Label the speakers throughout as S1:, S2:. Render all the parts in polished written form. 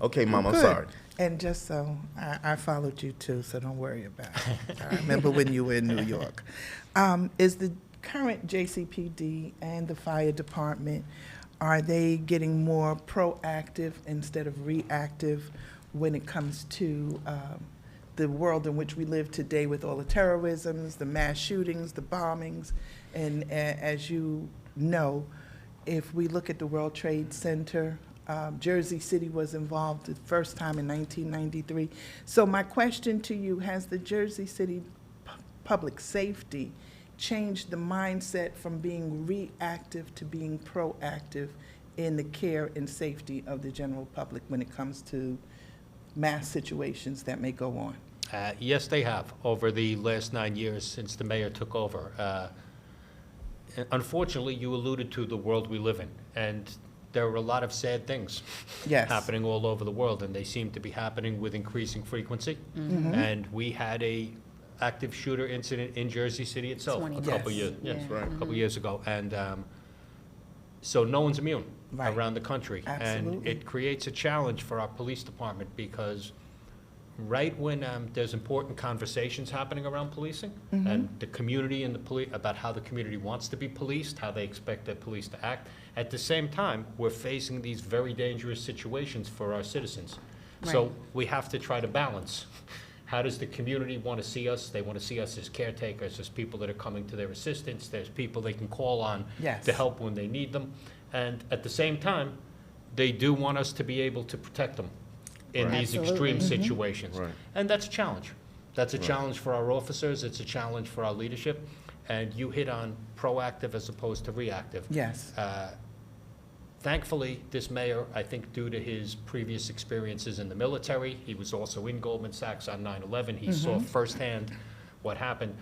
S1: Okay, Mom, I'm
S2: Good.
S1: sorry.
S2: And just so, I followed you too, so don't worry about it. I remember when you were in New York. Is the current JCPD and the fire department, are they getting more proactive instead of reactive when it comes to the world in which we live today with all the terrorisms, the mass shootings, the bombings? And as you know, if we look at the World Trade Center, Jersey City was involved the first time in 1993. So my question to you, has the Jersey City public safety changed the mindset from being reactive to being proactive in the care and safety of the general public when it comes to mass situations that may go on?
S3: Yes, they have, over the last 9 years since the mayor took over. Unfortunately, you alluded to the world we live in, and there are a lot of sad things
S2: Yes.
S3: happening all over the world, and they seem to be happening with increasing frequency. And we had a active shooter incident in Jersey City itself a couple
S2: Yes.
S3: years,
S1: That's right.
S3: a couple years ago, and so no one's immune
S2: Right.
S3: around the country. And
S2: Absolutely.
S3: it creates a challenge for our police department, because right when there's important conversations happening around policing and the community and the police, about how the community wants to be policed, how they expect their police to act, at the same time, we're facing these very dangerous situations for our citizens. So
S4: Right.
S3: we have to try to balance. How does the community want to see us? They want to see us as caretakers, as people that are coming to their assistance. There's people they can call on
S2: Yes.
S3: to help when they need them. And at the same time, they do want us to be able to protect them in
S1: Right.
S3: these
S4: Absolutely.
S3: extreme situations.
S1: Right.
S3: And that's a challenge. That's a
S1: Right.
S3: challenge for our officers. It's a challenge for our leadership. And you hit on proactive as opposed to reactive.
S2: Yes.
S3: Thankfully, this mayor, I think due to his previous experiences in the military, he was also in Goldman Sachs on 9/11. He saw firsthand what happened.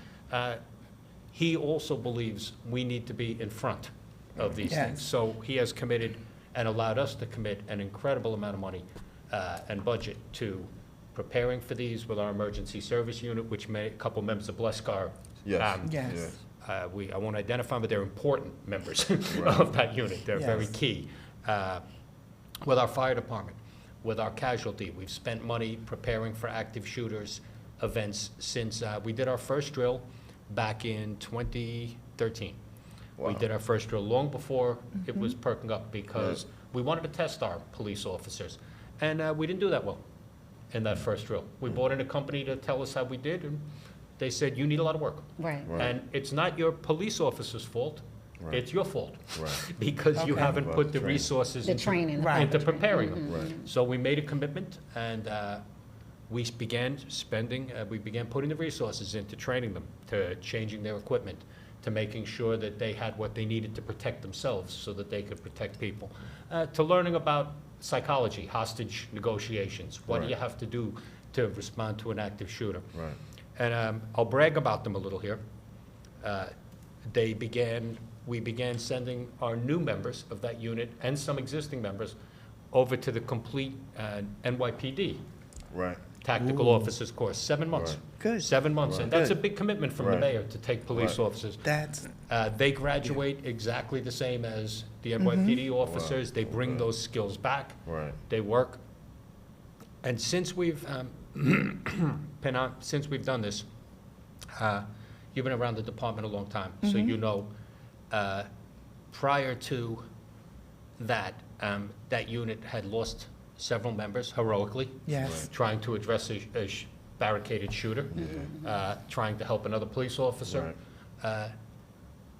S3: He also believes we need to be in front of these things.
S2: Yes.
S3: So he has committed and allowed us to commit an incredible amount of money and budget to preparing for these with our emergency service unit, which a couple members of BLESC are.
S1: Yes.
S2: Yes.
S3: I won't identify them, but they're important members of that unit. They're very
S2: Yes.
S3: key. With our fire department, with our casualty, we've spent money preparing for active shooters events since we did our first drill back in 2013. We
S1: Wow.
S3: did our first drill long before it was perking up, because we wanted to test our police officers. And we didn't do that well in that first drill. We brought in a company to tell us how we did, and they said, you need a lot of work.
S4: Right.
S1: Right.
S3: And it's not your police officer's fault,
S1: Right.
S3: it's your fault.
S1: Right.
S3: Because you
S2: Okay.
S3: haven't
S1: About
S3: put
S1: the
S3: the
S1: training.
S3: resources
S4: The
S3: into
S4: training.
S2: Right.
S3: into preparing them.
S1: Right.
S3: So we made a commitment, and we began spending, we began putting the resources into training them, to changing their equipment, to making sure that they had what they needed to protect themselves so that they could protect people, to learning about psychology, hostage negotiations. What do
S1: Right.
S3: you have to do to respond to an active shooter?
S1: Right.
S3: And I'll brag about them a little here. We began sending our new members of that unit and some existing members over to the complete NYPD
S1: Right.
S3: Tactical Officers Course, 7 months.
S1: Right.
S2: Good.
S3: 7 months, and
S1: Right.
S3: that's a
S2: Good.
S3: big commitment from the
S1: Right.
S3: mayor to take police
S1: Right.
S3: officers.
S2: That's,
S3: They graduate exactly the same as the NYPD officers. They bring
S1: Okay.
S3: those skills back.
S1: Right.
S3: They work. And since we've, since we've done this, you've been around the department a long time, so you know, prior to that, that unit had lost several members heroically,
S2: yes.
S3: trying to address a barricaded shooter, trying to help another police officer.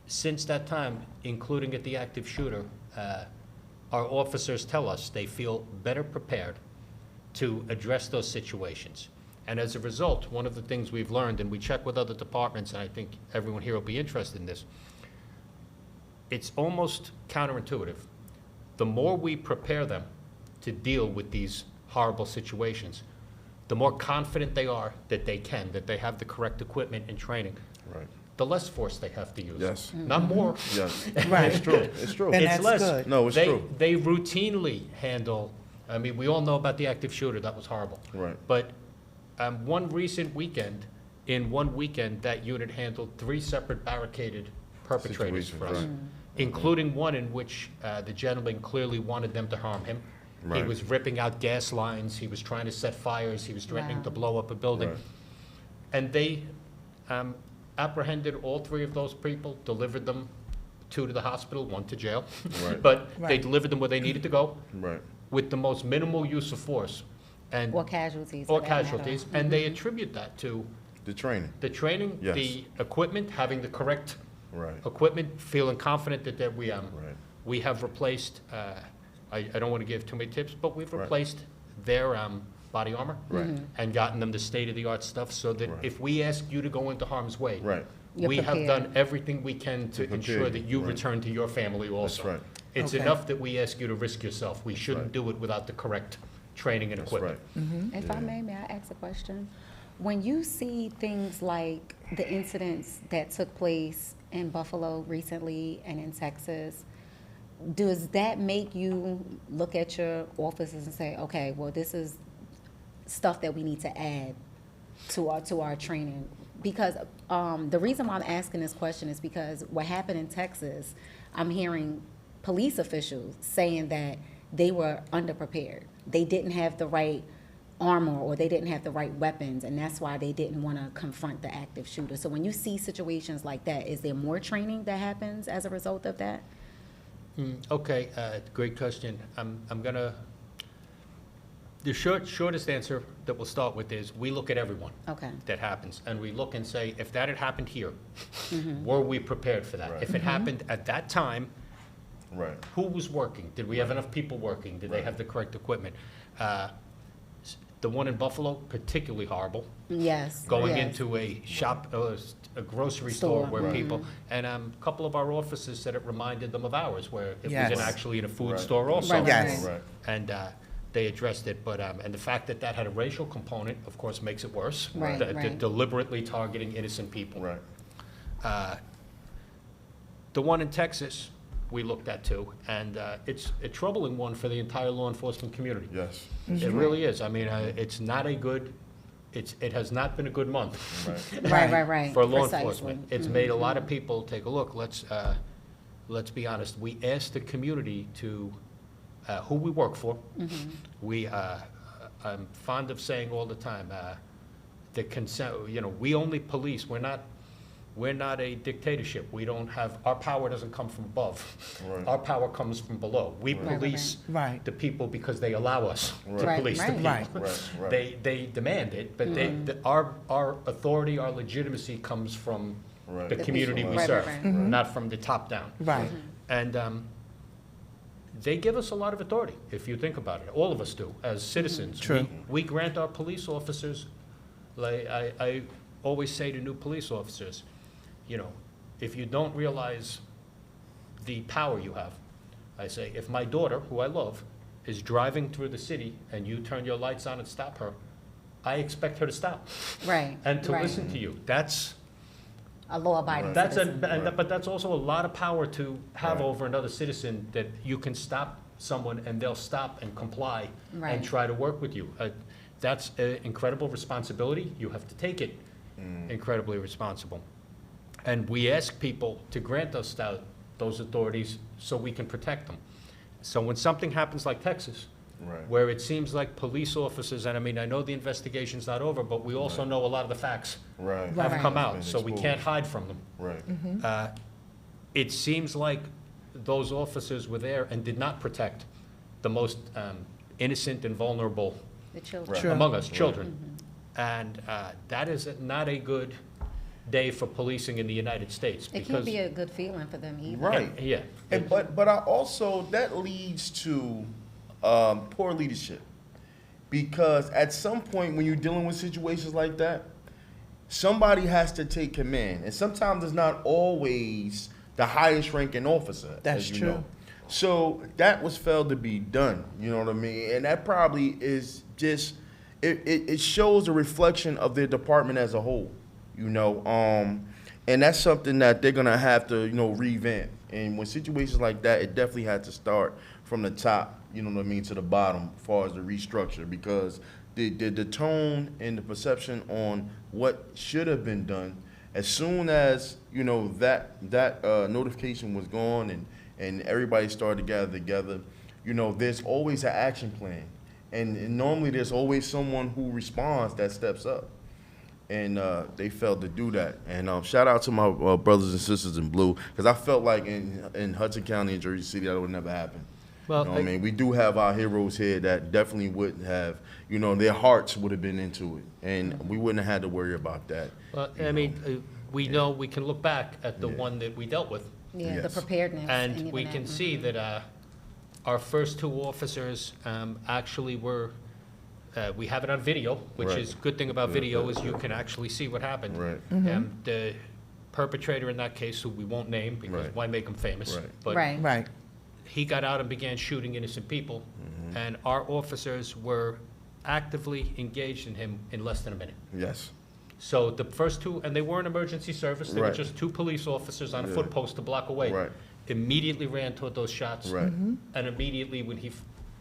S3: Since that time, including at the active shooter, our officers tell us they feel better prepared to address those situations. And as a result, one of the things we've learned, and we check with other departments, and I think everyone here will be interested in this, it's almost counterintuitive. The more we prepare them to deal with these horrible situations, the more confident they are that they can, that they have the correct equipment and training,
S1: Right.
S3: the less force they have to use.
S1: Yes.
S3: Not more.
S1: Yes.
S2: Right.
S1: It's true. It's true.
S2: And
S3: It's
S2: that's
S3: less.
S2: good.
S1: No, it's true.
S3: They routinely handle, I mean, we all know about the active shooter, that was horrible.
S1: Right.
S3: But one recent weekend, in one weekend, that unit handled 3 separate barricaded perpetrators
S1: Situations,
S3: for us,
S1: right.
S3: including one in which the gentleman clearly wanted them to harm him. He
S1: Right.
S3: was ripping out gas lines, he was trying to set fires, he was threatening
S4: Wow.
S3: to blow up a building.
S1: Right.
S3: And they apprehended all 3 of those people, delivered them, 2 to the hospital, 1 to jail.
S1: Right.
S3: But they
S2: Right.
S3: delivered them where they needed to go
S1: Right.
S3: with the most minimal use of force. And
S4: Or casualties.
S3: or
S4: for that matter.
S3: casualties, and they attribute that to
S1: The training.
S3: the training,
S1: Yes.
S3: the equipment, having the correct
S1: Right.
S3: equipment, feeling confident that
S1: Right.
S3: we have replaced, I don't want to give too many tips, but we've
S1: Right.
S3: replaced their body armor
S1: Right.
S3: and gotten them the state-of-the-art stuff, so that
S1: Right.
S3: if we ask you to go into harm's way,
S1: Right.
S4: You're
S3: we have
S4: prepared.
S3: done everything we can to
S1: prepare
S3: ensure
S1: you,
S3: that you
S1: right.
S3: return to your family also.
S1: right.
S3: It's
S2: Okay.
S3: enough that we ask you to risk yourself. We shouldn't
S1: right.
S3: do it without the correct training and
S1: That's
S3: equipment.
S1: right.
S4: If I may I ask a question? When you see things like the incidents that took place in Buffalo recently and in Texas, does that make you look at your officers and say, okay, well, this is stuff that we need to add to our training? Because the reason why I'm asking this question is because what happened in Texas, I'm hearing police officials saying that they were underprepared. They didn't have the right armor or they didn't have the right weapons, and that's why they didn't want to confront the active shooter. So when you see situations like that, is there more training that happens as a result of that?
S3: Okay, great question. I'm gonna, the shortest answer that we'll start with is, we look at everyone
S4: Okay.
S3: that happens, and we look and say, if that had happened here, were we prepared for that?
S1: Right.
S3: If it happened at that time,
S1: Right.
S3: who was working? Did we have enough people working? Did they
S1: Right.
S3: have the correct equipment? The one in Buffalo, particularly horrible,
S4: Yes.
S3: going
S4: yes.
S3: into a shop, a grocery store
S4: Store.
S3: where
S1: Right.
S3: people, and a couple of our officers said it reminded them of ours, where it was
S2: Yes.
S3: actually in a food
S1: Right.
S3: store also.
S4: Right,
S2: Yes.
S1: Right.
S3: And they addressed it, but, and the fact that that had a racial component, of course, makes it worse.
S4: Right, right.
S3: Deliberately targeting innocent people.
S1: Right.
S3: The one in Texas, we looked at too, and it's a troubling one for the entire law enforcement community.
S1: Yes.
S3: It really is. I mean, it's not a good, it has not been a good month
S1: Right.
S4: Right.
S3: for law
S4: Precisely.
S3: enforcement. It's made a lot of people take a look. Let's be honest. We asked the community to, who we work for. We, I'm fond of saying all the time, the consent, we only police. We're not a dictatorship. We don't have, our power doesn't come from above.
S1: Right.
S3: Our power comes from below. We
S4: Right, right,
S3: police
S2: right.
S3: the people because they allow us to
S1: Right.
S3: police the
S4: Right,
S3: people.
S2: right.
S1: Right.
S3: They demand it, but our authority, our legitimacy comes from
S1: Right.
S3: the
S1: The
S3: community
S4: people.
S3: we
S4: Right,
S3: serve,
S4: right,
S2: right.
S3: not from the top down.
S2: Right.
S3: And they give us a lot of authority, if you think about it. All of us do, as citizens.
S2: True.
S3: We grant our police officers, like I always say to new police officers, if you don't realize the power you have, I say, if my daughter, who I love, is driving through the city and you turn your lights on and stop her, I expect her to stop
S4: Right.
S3: and to
S4: right.
S3: listen to you. That's
S4: A law-abiding
S3: That's a,
S4: citizen.
S3: and, but that's also a lot of power to have
S1: Right.
S3: over another citizen, that you can stop someone and they'll stop and comply
S4: Right.
S3: and try to work with you. That's an incredible responsibility. You have to take it incredibly responsible. And we ask people to grant us those authorities so we can protect them. So when something happens like Texas,
S1: Right.
S3: where it seems like police officers, and I mean, I know the investigation's not over, but we also
S1: Right.
S3: know a lot of the facts
S1: Right.
S3: have come
S1: Been
S3: out, so we can't
S1: exposed.
S3: hide from them.
S1: Right.
S3: It seems like those officers were there and did not protect the most innocent and vulnerable
S4: The children.
S1: Right.
S2: Sure.
S3: among us, children. And that is not a good day for policing in the United States.
S4: It can't
S3: because
S4: be a good feeling for them either.
S1: Right.
S3: Yeah.
S1: And, but I also, that leads to poor leadership. Because at some point when you're dealing with situations like that, somebody has to take command. And sometimes it's not always the highest ranking officer.
S2: That's
S1: as you
S2: true.
S1: know. So that was failed to be done. You know what I mean? And that probably is just, it shows a reflection of their department as a whole. And that's something that they're gonna have to, revamp. And when situations like that, it definitely had to start from the top, to the bottom, as far as the restructure, because the tone and the perception on what should have been done, as soon as, that notification was gone and everybody started to gather together, there's always an action plan. And normally there's always someone who responds that steps up. And they failed to do that. And shout out to my brothers and sisters in blue, because I felt like in Hudson County and Jersey City that would never happen.
S3: Well,
S1: You know what I mean? We do have our heroes here that definitely would have, their hearts would have been into it. And we wouldn't have had to worry about that.
S3: Well, I mean, we know we can look back at the one that we dealt with,
S4: Yeah, the
S1: Yes.
S4: preparedness.
S3: and we
S4: even
S3: can
S4: that.
S3: see that our first two officers actually were, we have it on video, which
S1: Right.
S3: is, good thing about video is you can actually see what happened.
S1: Right.
S3: The perpetrator in that case, who we won't name, because
S1: Right.
S3: why make him famous?
S1: Right.
S3: But
S4: Right.
S2: Right.
S3: he got out and began shooting innocent people, and our officers were actively engaged in him in less than a minute.
S1: Yes.
S3: So the first two, and they weren't emergency service, they were
S1: Right.
S3: just two police officers on a
S1: Yeah.
S3: foot post a block away.
S1: Right.
S3: Immediately ran toward those shots.
S1: Right.
S3: And immediately when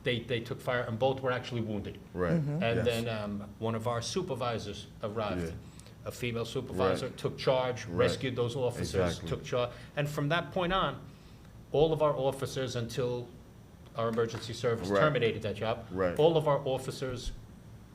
S3: they took fire, and both were actually wounded.
S1: Right.
S3: And
S1: Yes.
S3: then one of our supervisors arrived,
S1: Yeah.
S3: a female supervisor,
S1: Right.
S3: took charge,
S1: Right.
S3: rescued those officers,
S1: Exactly.
S3: took charge. And from that point on, all of our officers, until our emergency service
S1: Right.
S3: terminated that job,
S1: Right.
S3: all of our officers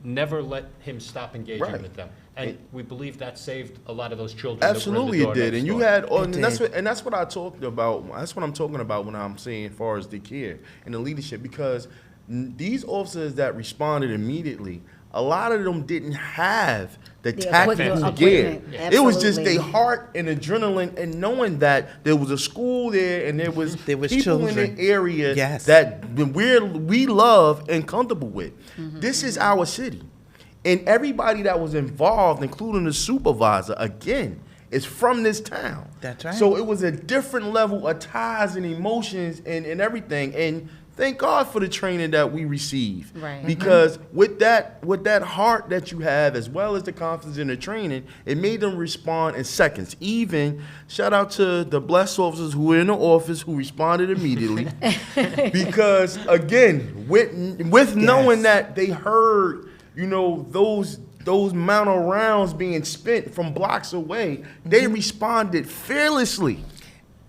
S3: never let him stop engaging
S1: Right.
S3: with them. And
S1: It-
S3: we believe that saved a lot of those children that were in
S1: Absolutely,
S3: the
S1: it
S3: door
S1: did,
S3: next
S1: and you
S3: door.
S1: had,
S2: It
S1: and that's
S2: did.
S1: what I talked about. That's what I'm talking about when I'm saying, as far as the care and the leadership, because these officers that responded immediately, a lot of them didn't have the tactical
S4: equipment,
S1: gear. It was just
S4: absolutely.
S1: their heart and adrenaline, and knowing that there was a school there and there was people
S2: children.
S1: in the area
S2: Yes.
S1: that we love and comfortable with. This is our city. And everybody that was involved, including the supervisor, again, is from this town.
S2: That's right.
S1: So it was a different level of ties and emotions and everything. And thank God for the training that we received.
S4: Right.
S1: Because with that heart that you have, as well as the confidence in the training, it made them respond in seconds. Even shout out to the BLESC officers who were in the office who responded immediately. Because again, with knowing that they heard, those amount of rounds being spent from blocks away, they responded fearlessly.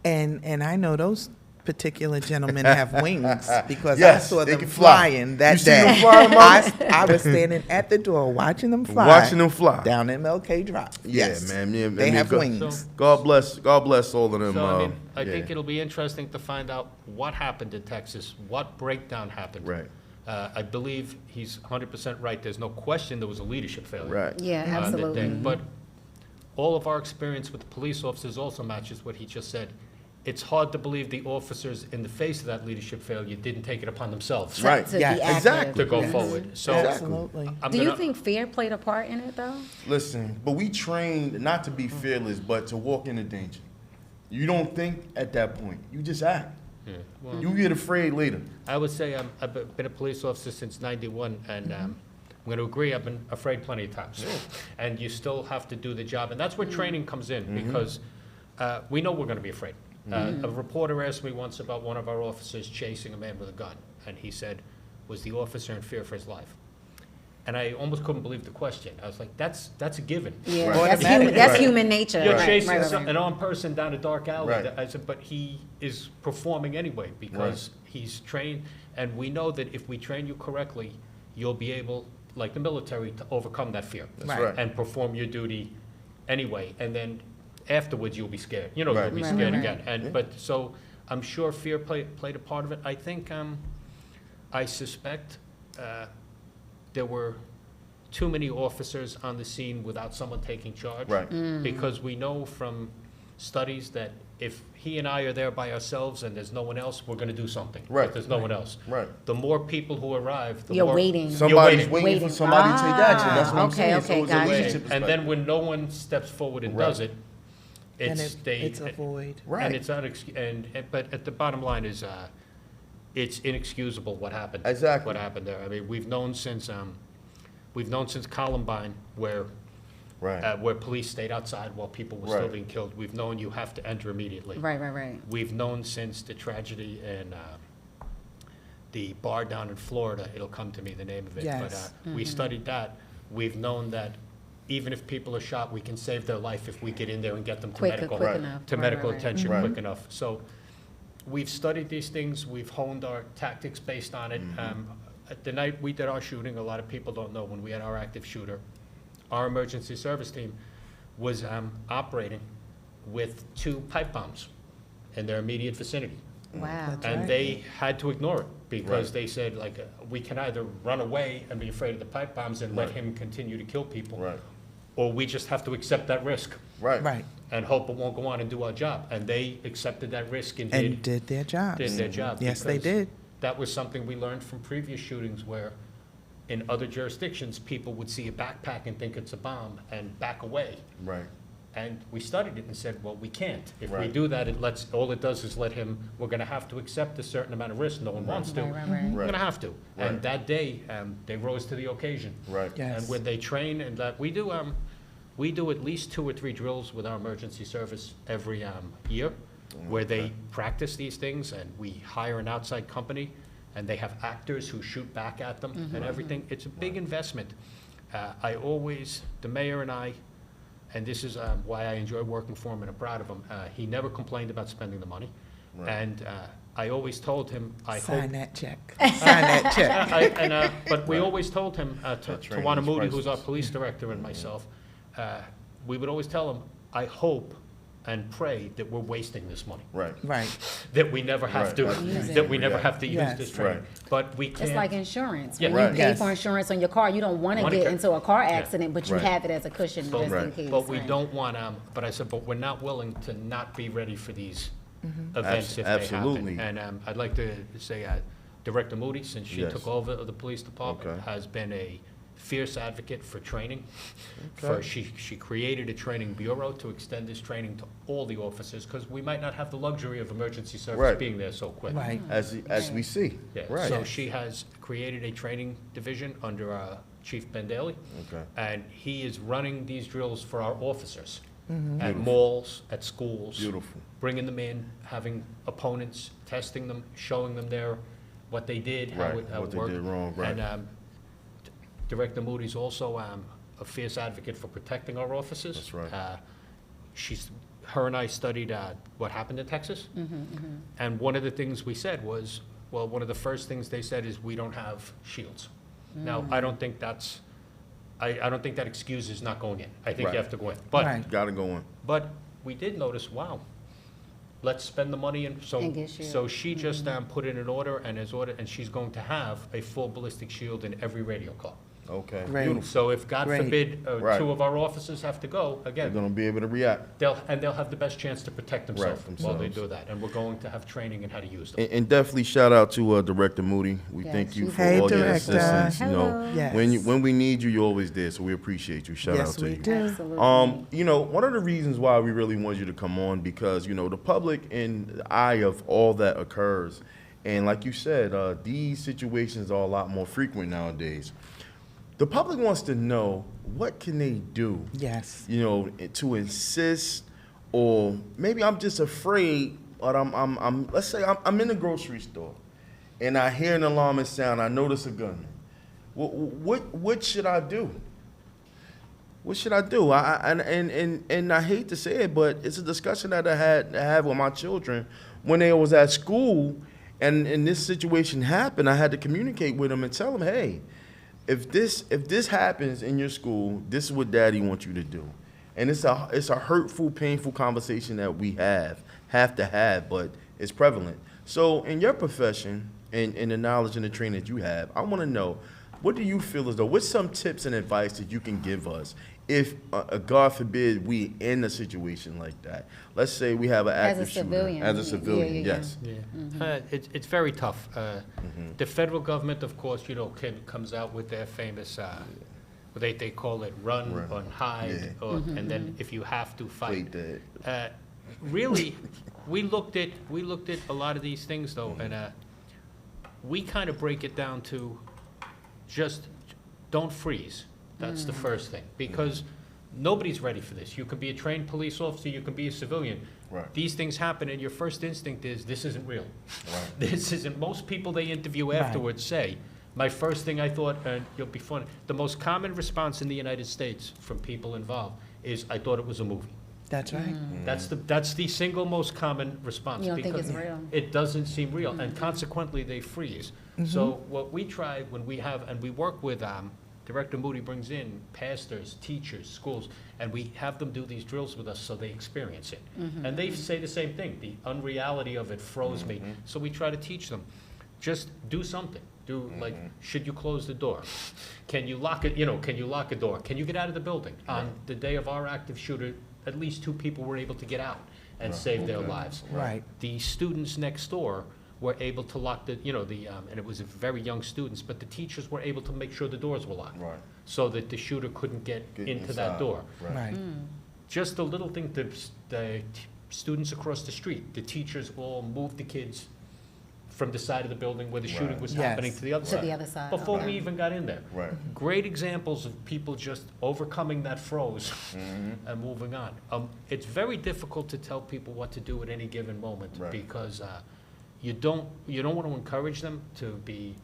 S2: And I know those particular gentlemen have wings because
S1: Yes,
S2: I saw
S1: they
S2: them
S1: can fly.
S2: flying that
S1: You see
S2: day.
S1: them fly, Mama?
S2: I was standing at the door watching them fly.
S1: Watching them fly.
S2: down MLK Drive.
S1: Yeah,
S2: Yes.
S1: man. Yeah,
S2: They
S1: man,
S2: have
S1: God-
S2: wings.
S3: So-
S1: God bless all of them.
S3: So, I mean, I
S1: yeah.
S3: think it'll be interesting to find out what happened in Texas, what breakdown happened.
S1: Right.
S3: I believe he's 100% right. There's no question there was a leadership failure.
S1: Right.
S4: Yeah,
S3: on the
S4: absolutely.
S3: thing. But all of our experience with the police officers also matches what he just said. It's hard to believe the officers, in the face of that leadership failure, didn't take it upon themselves
S1: Right.
S4: To
S2: Yeah,
S4: be active.
S1: exactly.
S3: to go
S4: Yes.
S3: forward. So
S2: Absolutely.
S3: I'm
S4: Do you
S3: gonna-
S4: think fear played a part in it, though?
S1: Listen, but we trained not to be fearless, but to walk into danger. You don't think at that point. You just act.
S3: Yeah, well,
S1: You get afraid later.
S3: I would say I've been a police officer since '91, and I'm going to agree, I've been afraid plenty of times. And you still have to do the job, and that's where training comes in, because we know we're going to be afraid. A reporter asked me once about one of our officers chasing a man with a gun, and he said, was the officer in fear for his life? And I almost couldn't believe the question. I was like, that's a given.
S4: Yeah,
S1: Right.
S4: that's,
S2: Automatic.
S4: that's
S1: Right.
S4: human nature.
S3: You're
S4: Right,
S3: chasing
S4: right, right.
S3: an armed person down a dark alley.
S1: Right.
S3: I said, but he is performing anyway because he's trained, and we know that if we train you correctly, you'll be able, like the military, to overcome that fear.
S1: That's
S2: Right.
S1: right.
S3: And perform your duty anyway, and then afterwards you'll be scared. You'll
S1: Right.
S3: be
S4: Right,
S3: scared
S4: right,
S3: again. And but so I'm sure fear played a part of it. I think I suspect there were too many officers on the scene without someone taking charge.
S1: Right.
S3: Because we know from studies that if he and I are there by ourselves and there's no one else, we're gonna do something. If
S1: Right.
S3: there's no one else.
S1: Right.
S3: The more people who arrive, the
S4: You're
S3: more.
S4: waiting.
S1: Somebody's
S3: waiting.
S1: waiting for somebody to take action. That's what I'm
S4: Okay,
S1: saying.
S4: okay,
S1: So it's a
S4: gotcha.
S1: leadership
S3: And then
S1: perspective.
S3: when no one steps forward and
S1: Right.
S3: does it,
S2: And
S3: it's
S2: it's a void.
S1: Right.
S3: and it's but at the bottom line is, it's inexcusable what happened.
S1: Exactly.
S3: What happened there. I mean, we've known since Columbine
S1: Right.
S3: where police stayed outside while people were still
S1: Right.
S3: being killed. We've known you have to enter immediately.
S4: Right, right, right.
S3: We've known since the tragedy in the bar down in Florida, it'll come to me, the name of it.
S2: Yes.
S3: But we studied that. We've known that even if people are shot, we can save their life if we get in there and get them to
S4: Quick
S3: medical.
S4: quick
S1: Right.
S4: enough.
S3: To
S4: Right,
S3: medical
S4: right, right.
S3: attention
S1: Right.
S3: quick enough. So we've studied these things, we've honed our tactics based on it. At the night we did our shooting, a lot of people don't know, when we had our active shooter, our emergency service team was operating with 2 pipe bombs in their immediate vicinity.
S4: Wow.
S2: That's
S3: And
S2: right.
S3: they had to ignore it because
S1: Right.
S3: they said, like, we can either run away and be afraid of the pipe bombs and let
S1: Right.
S3: him continue to kill people,
S1: Right,
S3: or we just have to accept that risk
S1: right.
S2: Right,
S3: and hope it won't go on and do our job. And they accepted that risk and
S2: and
S3: did
S2: did their jobs.
S3: their job.
S2: Yes, they
S3: because
S2: did.
S3: That was something we learned from previous shootings where in other jurisdictions, people would see a backpack and think it's a bomb and back away.
S1: Right,
S3: And we studied it and said, well, we can't. If we
S1: Right.
S3: do that, all it does is let him, we're gonna have to accept a certain amount of risk. No one wants to.
S4: Right, right, right.
S3: We're
S1: Right.
S3: gonna have to.
S1: Right.
S3: And that day, they rose to the occasion.
S1: right.
S2: Yes.
S3: And when they train and that, we do at least 2 or 3 drills with our emergency service every year, where they practice these things, and we hire an outside company, and they have actors who shoot back at them and everything. It's a big investment. The mayor and I, and this is why I enjoy working for him and I'm proud of him, he never complained about spending the money.
S1: Right.
S3: And I always told him, I hope.
S2: Sign that check. Sign that check.
S3: But we always told him,
S1: That
S3: to
S1: training
S3: Tawana
S1: is
S3: Moody, who's our
S1: priceless.
S3: police director, and myself, we would always tell him, I hope and pray that we're wasting this money,
S1: Right,
S2: Right,
S3: that we never have
S1: Right.
S3: to,
S1: Use
S3: that we
S4: it.
S3: never
S1: Yeah.
S3: have to use
S2: Yes.
S3: this training.
S1: Right.
S3: But we
S4: It's
S3: can't.
S4: like insurance.
S3: Yeah.
S4: When
S1: Right.
S4: you pay
S2: Yes.
S4: for insurance on your car, you don't want to
S3: Wanna
S4: get
S3: ca-
S4: into a car
S3: Yeah.
S4: accident, but you
S1: Right.
S4: have it as a cushion
S3: But-
S4: just in
S1: Right.
S4: case.
S3: But we
S4: right.
S3: don't want, but I said, but we're not willing to not be ready for these events if they
S1: Absolutely.
S3: happen. And I'd like to say, Director Moody, since she
S1: Yes.
S3: took over the police department,
S1: Okay.
S3: has been a fierce advocate for training.
S1: Okay.
S3: She created a training bureau to extend this training to all the officers, because we might not have the luxury of emergency service
S1: Right.
S3: being there so quick.
S2: right.
S1: as we see.
S3: Yeah,
S1: Right.
S3: so she has created a training division under Chief Ben.E.,
S1: Okay,
S3: and he is running these drills for our officers at
S1: Beautiful.
S3: malls, at schools.
S1: beautiful.
S3: Bringing them in, having opponents, testing them, showing them what they did, how
S1: Right,
S3: it
S1: what they
S3: worked.
S1: did wrong, right.
S3: And Director Moody's also a fierce advocate for protecting our officers.
S1: That's right.
S3: Her and I studied what happened in Texas. And one of the things we said was, well, one of the first things they said is, we don't have shields. Now, I don't think I don't think that excuses not going in. I think
S1: Right.
S3: you have to go in. But
S2: Right.
S1: Gotta go in.
S3: but we did notice, wow, let's spend the money, and
S4: And get
S3: so
S4: shield.
S3: she just put in an order, and she's going to have a full ballistic shield in every radio car.
S1: Okay,
S2: Great.
S1: beautiful.
S3: So if, God
S2: Great.
S3: forbid,
S1: Right.
S3: 2 of our officers have to go,
S1: They're
S3: again,
S1: gonna be able to react.
S3: they'll have the best chance to protect themselves
S1: Right,
S3: while they
S1: themselves.
S3: do that. And we're going to have training in how to use them.
S1: And definitely shout out to Director Moody. We
S4: Yes,
S1: thank you
S4: she's
S1: for
S2: Hey,
S1: all your
S2: Director.
S1: assistance. You know,
S4: Hello.
S2: Yes.
S1: when we need you, you're always there. So we appreciate you. Shout out
S2: Yes,
S1: to
S2: we
S1: you.
S2: do.
S4: Absolutely.
S1: You know, one of the reasons why we really wanted you to come on, because, you know, the public in the eye of all that occurs, and like you said, these situations are a lot more frequent nowadays. The public wants to know, what can they do,
S2: Yes.
S1: you know, to insist, or maybe I'm just afraid, but let's say I'm in the grocery store, and I hear an alarming sound, I notice a gunman. What should I do? What should I do? And I hate to say it, but it's a discussion that I had with my children when they was at school, and this situation happened. I had to communicate with them and tell them, hey, if this happens in your school, this is what Daddy wants you to do. And it's a hurtful, painful conversation that we have to have, but it's prevalent. So in your profession and the knowledge and the training that you have, I want to know, what do you feel as though, what's some tips and advice that you can give us if, God forbid, we in a situation like that? Let's say we have an
S4: As a
S1: active shooter.
S4: civilian.
S1: As a
S4: Yeah,
S1: civilian,
S4: yeah, yeah.
S1: yes.
S3: Yeah. It's very tough. The federal government, of course, comes out with their famous, they call it run
S1: Run.
S3: or hide,
S1: Yeah.
S3: and then if you have to, fight.
S1: Wait, Dad.
S3: Really, we looked at a lot of these things, though, and we kind of break it down to just don't freeze. That's the first thing, because nobody's ready for this. You could be a trained police officer, you can be a civilian.
S1: Right.
S3: These things happen, and your first instinct is, this isn't real.
S1: Right.
S3: This isn't, most people they interview
S2: Right.
S3: afterwards say, my first thing I thought, and you'll be funny, the most common response in the United States from people involved is, I thought it was a movie.
S2: That's right.
S3: That's the single most common response.
S4: You don't think
S3: because
S4: it's real?
S3: It doesn't seem real, and consequently, they freeze. So what we try when we have, and we work with, Director Moody brings in pastors, teachers, schools, and we have them do these drills with us so they experience it. And they say the same thing, the unreality of it froze me. So we try to teach them, just do something. Do, like, should you close the door? Can you lock it, can you lock a door? Can you get out of the building? On the day of our active shooter, at least 2 people were able to get out and save their lives.
S2: Right.
S3: The students next door were able to lock and it was very young students, but the teachers were able to make sure the doors were locked.
S1: Right.
S3: So that the shooter couldn't get into that
S1: inside.
S3: door.
S2: Right.
S3: Just a little thing, the students across the street, the teachers all moved the kids from the side of the building where the shooting
S1: Right.
S3: was
S2: Yes.
S3: happening to the other
S4: To
S3: side.
S4: the other side.
S3: Before
S4: okay.
S3: we even got in there.
S1: Right.
S3: Great examples of people just overcoming that froze and moving on. It's very difficult to tell people what to do at any given moment
S1: Right.
S3: because you don't want to encourage them to be,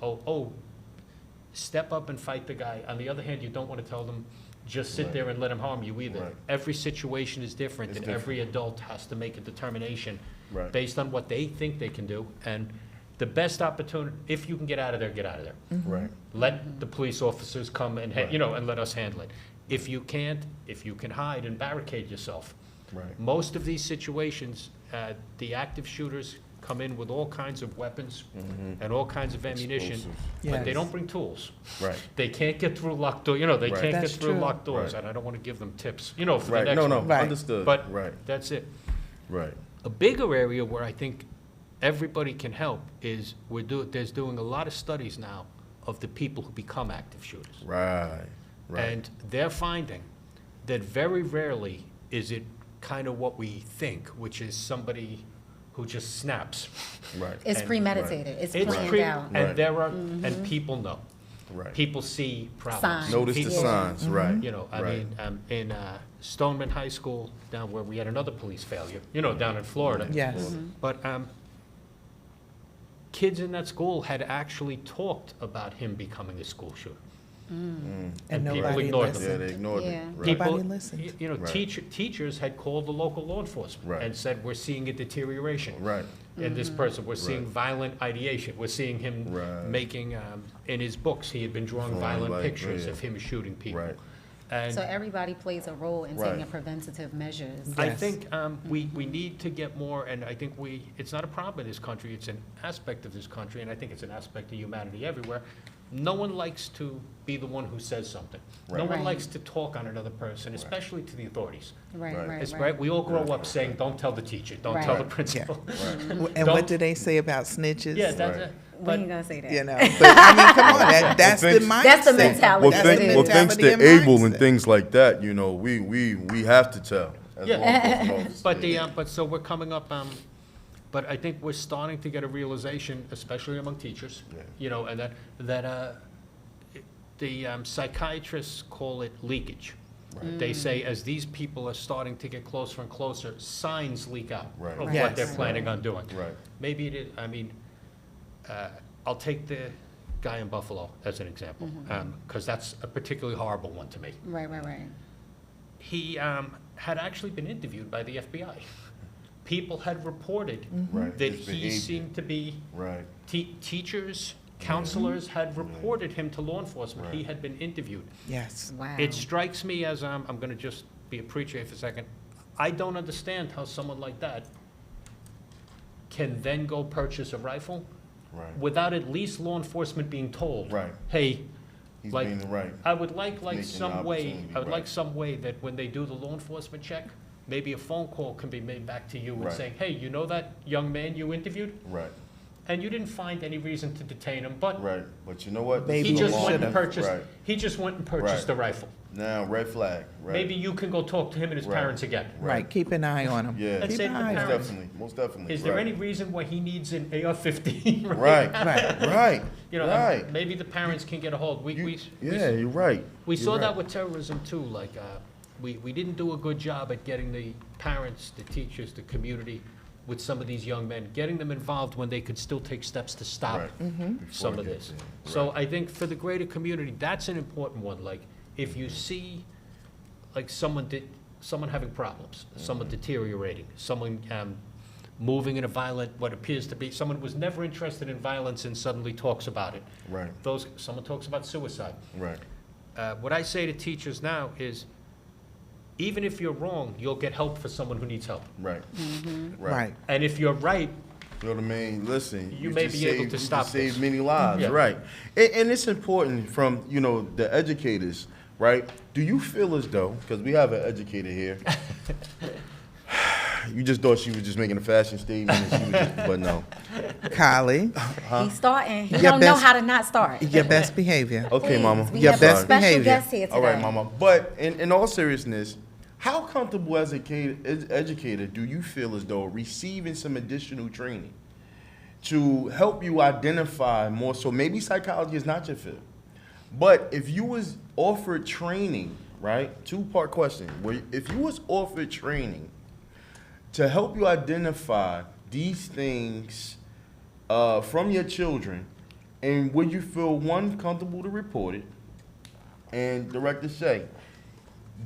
S3: step up and fight the guy. On the other hand, you don't want to tell them, just sit
S1: Right.
S3: there and let him harm you either.
S1: Right.
S3: Every situation is different,
S1: It's
S3: and
S1: different.
S3: every adult has to make a determination
S1: Right.
S3: based on what they think they can do. And the best opportunity, if you can get out of there, get out of there.
S1: Right.
S3: Let the police officers come and,
S1: Right.
S3: and let us handle it. If you can't, if you can hide and barricade yourself.
S1: Right.
S3: Most of these situations, the active shooters come in with all kinds of weapons and all kinds of ammunition,
S1: Explosives.
S3: but they
S2: Yes.
S3: don't bring tools.
S1: Right.
S3: They can't get through locked doors, they
S1: Right.
S3: can't get
S2: That's
S3: through
S2: true.
S3: locked doors,
S1: Right.
S3: and I don't want to give them tips, for the
S1: Right.
S3: next
S1: No, no,
S3: one.
S2: Right.
S1: understood.
S3: But
S1: Right.
S3: that's it.
S1: Right.
S3: A bigger area where I think everybody can help is there's doing a lot of studies now of the people who become active shooters.
S1: Right. Right.
S3: And they're finding that very rarely is it kind of what we think, which is somebody who just snaps.
S1: Right.
S4: It's
S3: And-
S4: premeditated, it's
S3: It's
S4: planned
S3: pre-
S4: out.
S3: And
S1: Right.
S3: there are, and people know.
S1: Right.
S3: People see problems.
S4: Signs.
S1: Notice the
S3: People-
S1: signs. Right.
S3: I
S1: Right.
S3: mean, in Stoneman High School, down where we had another police failure, down in Florida.
S2: Yes.
S3: But kids in that school had actually talked about him becoming a school shooter.
S2: And
S3: people
S2: nobody
S3: ignored them.
S1: Yeah,
S2: listened.
S1: they ignored
S4: Yeah.
S1: it. Right.
S3: People-
S2: Nobody listened.
S1: Right.
S3: Teachers had called the local law enforcement
S1: Right.
S3: and said, we're seeing a deterioration
S1: Right.
S3: in this person. We're seeing
S1: Right.
S3: violent ideation. We're seeing him
S1: Right.
S3: making, in his books, he had been drawing violent
S1: like,
S3: pictures
S1: yeah.
S3: of him shooting people.
S1: Right.
S3: And
S4: So everybody plays a role in
S1: Right.
S4: taking preventative measures.
S3: I
S2: Yes.
S3: think we need to get more, and I think it's not a problem in this country, it's an aspect of this country, and I think it's an aspect of humanity everywhere. No one likes to be the one who says something. No
S1: Right.
S3: one
S4: Right.
S3: likes to talk on another person, especially to the authorities.
S4: Right,
S1: Right.
S4: right,
S3: It's
S4: right.
S3: right, we all grow up saying, don't tell the teacher, don't tell the
S4: Right.
S3: principal.
S1: Right.
S2: And
S3: Don't-
S2: what do they say about snitches?
S3: Yeah, that's
S1: Right.
S3: it.
S4: When you
S3: But
S4: gonna say that?
S2: You know, but I mean, come on, that's the
S1: thanks-
S2: mindset.
S4: That's the mentality.
S1: Well,
S4: That's
S1: thank,
S4: what it
S1: well,
S4: is.
S1: thanks to
S2: Mentality and
S1: Able and
S2: mindset.
S1: things like that, we have to tell. As law enforcement officers.
S3: But but so we're coming up, but I think we're starting to get a realization, especially among teachers,
S1: Yeah.
S3: and that the psychiatrists call it leakage. They say as these people are starting to get closer and closer, signs leak out
S1: Right.
S3: of what
S2: Yes.
S3: they're planning on doing.
S1: Right.
S3: Maybe it is, I'll take the guy in Buffalo as an example, because that's a particularly horrible one to me.
S4: Right, right, right.
S3: He had actually been interviewed by the FBI. People had reported
S1: Right.
S3: that
S1: His
S3: he
S1: behavior.
S3: seemed to be,
S1: Right.
S3: teachers, counselors had reported him to law enforcement. He had been interviewed.
S2: Yes.
S4: Wow.
S3: It strikes me as, I'm going to just be a preacher here for a second, I don't understand how someone like that can then go purchase a rifle
S1: Right.
S3: without at least law enforcement being told,
S1: Right.
S3: hey,
S1: He's
S3: like,
S1: being right.
S3: I would like
S1: Making
S3: some way,
S1: opportunity,
S3: I would like
S1: right.
S3: some way that when they do the law enforcement check, maybe a phone call can be made back to you and
S1: Right.
S3: saying, hey, you know that young man you interviewed?
S1: Right.
S3: And you didn't find any reason to detain him, but
S1: Right. But you know what? This
S2: Maybe
S3: he
S1: is
S2: you
S1: a
S3: just
S1: law-
S3: went and
S2: should've.
S3: purchased,
S1: Right.
S3: he just went and purchased
S1: Right.
S3: a rifle.
S1: Now, red flag. Right.
S3: Maybe you can go talk to him and his
S1: Right.
S3: parents again.
S2: Right, keep an eye on them.
S1: Yeah.
S3: And
S2: Keep
S3: say
S2: an
S3: to the
S2: eye on
S1: Most
S2: 'em.
S3: parents,
S1: definitely. Most definitely.
S3: Is there
S1: right.
S3: any reason why he needs an AR-15?
S1: Right.
S2: Right.
S1: Right.
S3: Right.
S1: Right.
S3: Maybe the parents can get a hold.
S1: Yeah, you're right.
S3: We
S1: You're
S3: saw
S1: right.
S3: that with terrorism too, like, we didn't do a good job at getting the parents, the teachers, the community with some of these young men, getting them involved when they could still take steps to stop
S1: Right.
S2: Mm-hmm.
S1: Before
S3: some
S1: it
S3: of
S1: gets
S3: this.
S1: there.
S3: So
S1: Right.
S3: I think for the greater community, that's an important one, like, if you see, like, someone someone having problems, someone deteriorating, someone moving in a violent, what appears to be, someone who was never interested in violence and suddenly talks about it.
S1: Right.
S3: Someone talks about suicide.
S1: Right.
S3: What I say to teachers now is, even if you're wrong, you'll get help for someone who needs help.
S1: Right.
S2: Right.
S3: And if you're right,
S1: You know what I mean? Listen,
S3: You may
S1: just
S3: be able
S1: saved-
S3: to
S1: you
S3: stop
S1: just saved
S3: this.
S1: many lives,
S3: Yeah.
S1: right? And it's important from, you know, the educators, right? Do you feel as though, because we have an educator here, you just thought she was just making a fashion statement, and she was just, but no.
S2: Kylie,
S4: He's starting. He
S2: Your
S4: don't know
S2: best-
S4: how to not start.
S2: your best behavior.
S1: Okay,
S4: Please,
S1: mama.
S4: We
S2: Your
S4: have a
S2: best
S4: special
S2: behavior.
S4: guest here today.
S1: All right, mama. But in all seriousness, how comfortable as an educator do you feel as though receiving some additional training to help you identify more so? Maybe psychology is not your field, but if you was offered training, right? Two-part question. If you was offered training to help you identify these things from your children, and would you feel, one, comfortable to report it? And Director Shea,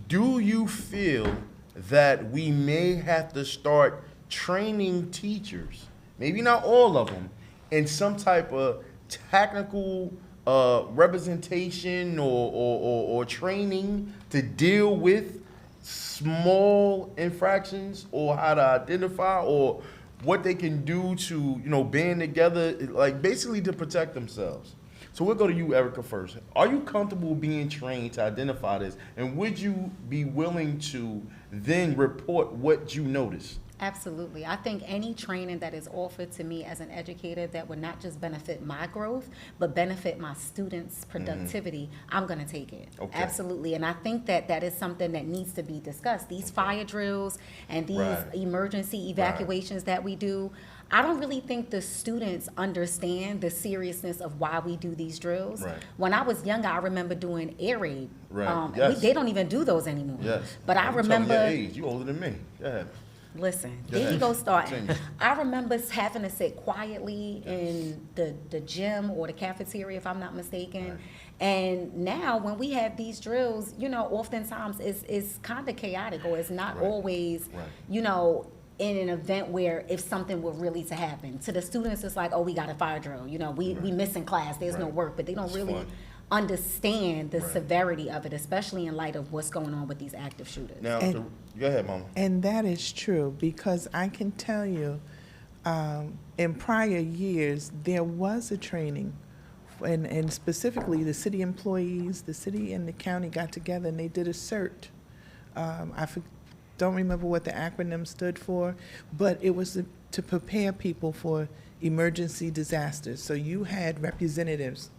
S1: do you feel that we may have to start training teachers, maybe not all of them, in some type of technical representation or training to deal with small infractions, or how to identify, or what they can do to, you know, band together, like basically to protect themselves? So we'll go to you, Erica, first. Are you comfortable being trained to identify this? And would you be willing to then report what you notice?
S4: Absolutely. I think any training that is offered to me as an educator that would not just benefit my growth, but benefit my students' productivity, I'm going to take it.
S1: Okay.
S4: Absolutely. And I think that that is something that needs to be discussed. These fire drills and these
S1: Right.
S4: emergency evacuations that we do, I don't really think the students understand the seriousness of why we do these drills.
S1: Right.
S4: When I was younger, I remember doing air raid.
S1: Right. Yes.
S4: They don't even do those anymore.
S1: Yes.
S4: But I
S1: I'm telling
S4: remember...
S1: your age. You older than me. Go ahead.
S4: Listen,
S1: Go
S4: there you
S1: ahead.
S4: go starting.
S1: Continue.
S4: I remember having to sit quietly in the gym or the cafeteria, if I'm not mistaken.
S1: Right.
S4: And now when we have these drills, you know, oftentimes it's kind of chaotic, or it's not
S1: Right.
S4: always,
S1: Right.
S4: you know, in an event where if something were really to happen. To the students, it's like, oh, we got a fire drill. You know, we missing class, there's no
S1: Right.
S4: work. But they don't
S1: It's
S4: really
S1: fun.
S4: understand the
S1: Right.
S4: severity of it, especially in light of what's going on with these active shooters.
S1: Now,
S2: And-
S1: go ahead, Mama.
S2: And that is true, because I can tell you, in prior years, there was a training, and specifically the city employees, the city and the county got together and they did a CERT. Don't remember what the acronym stood for, but it was to prepare people for emergency disasters. So you had representatives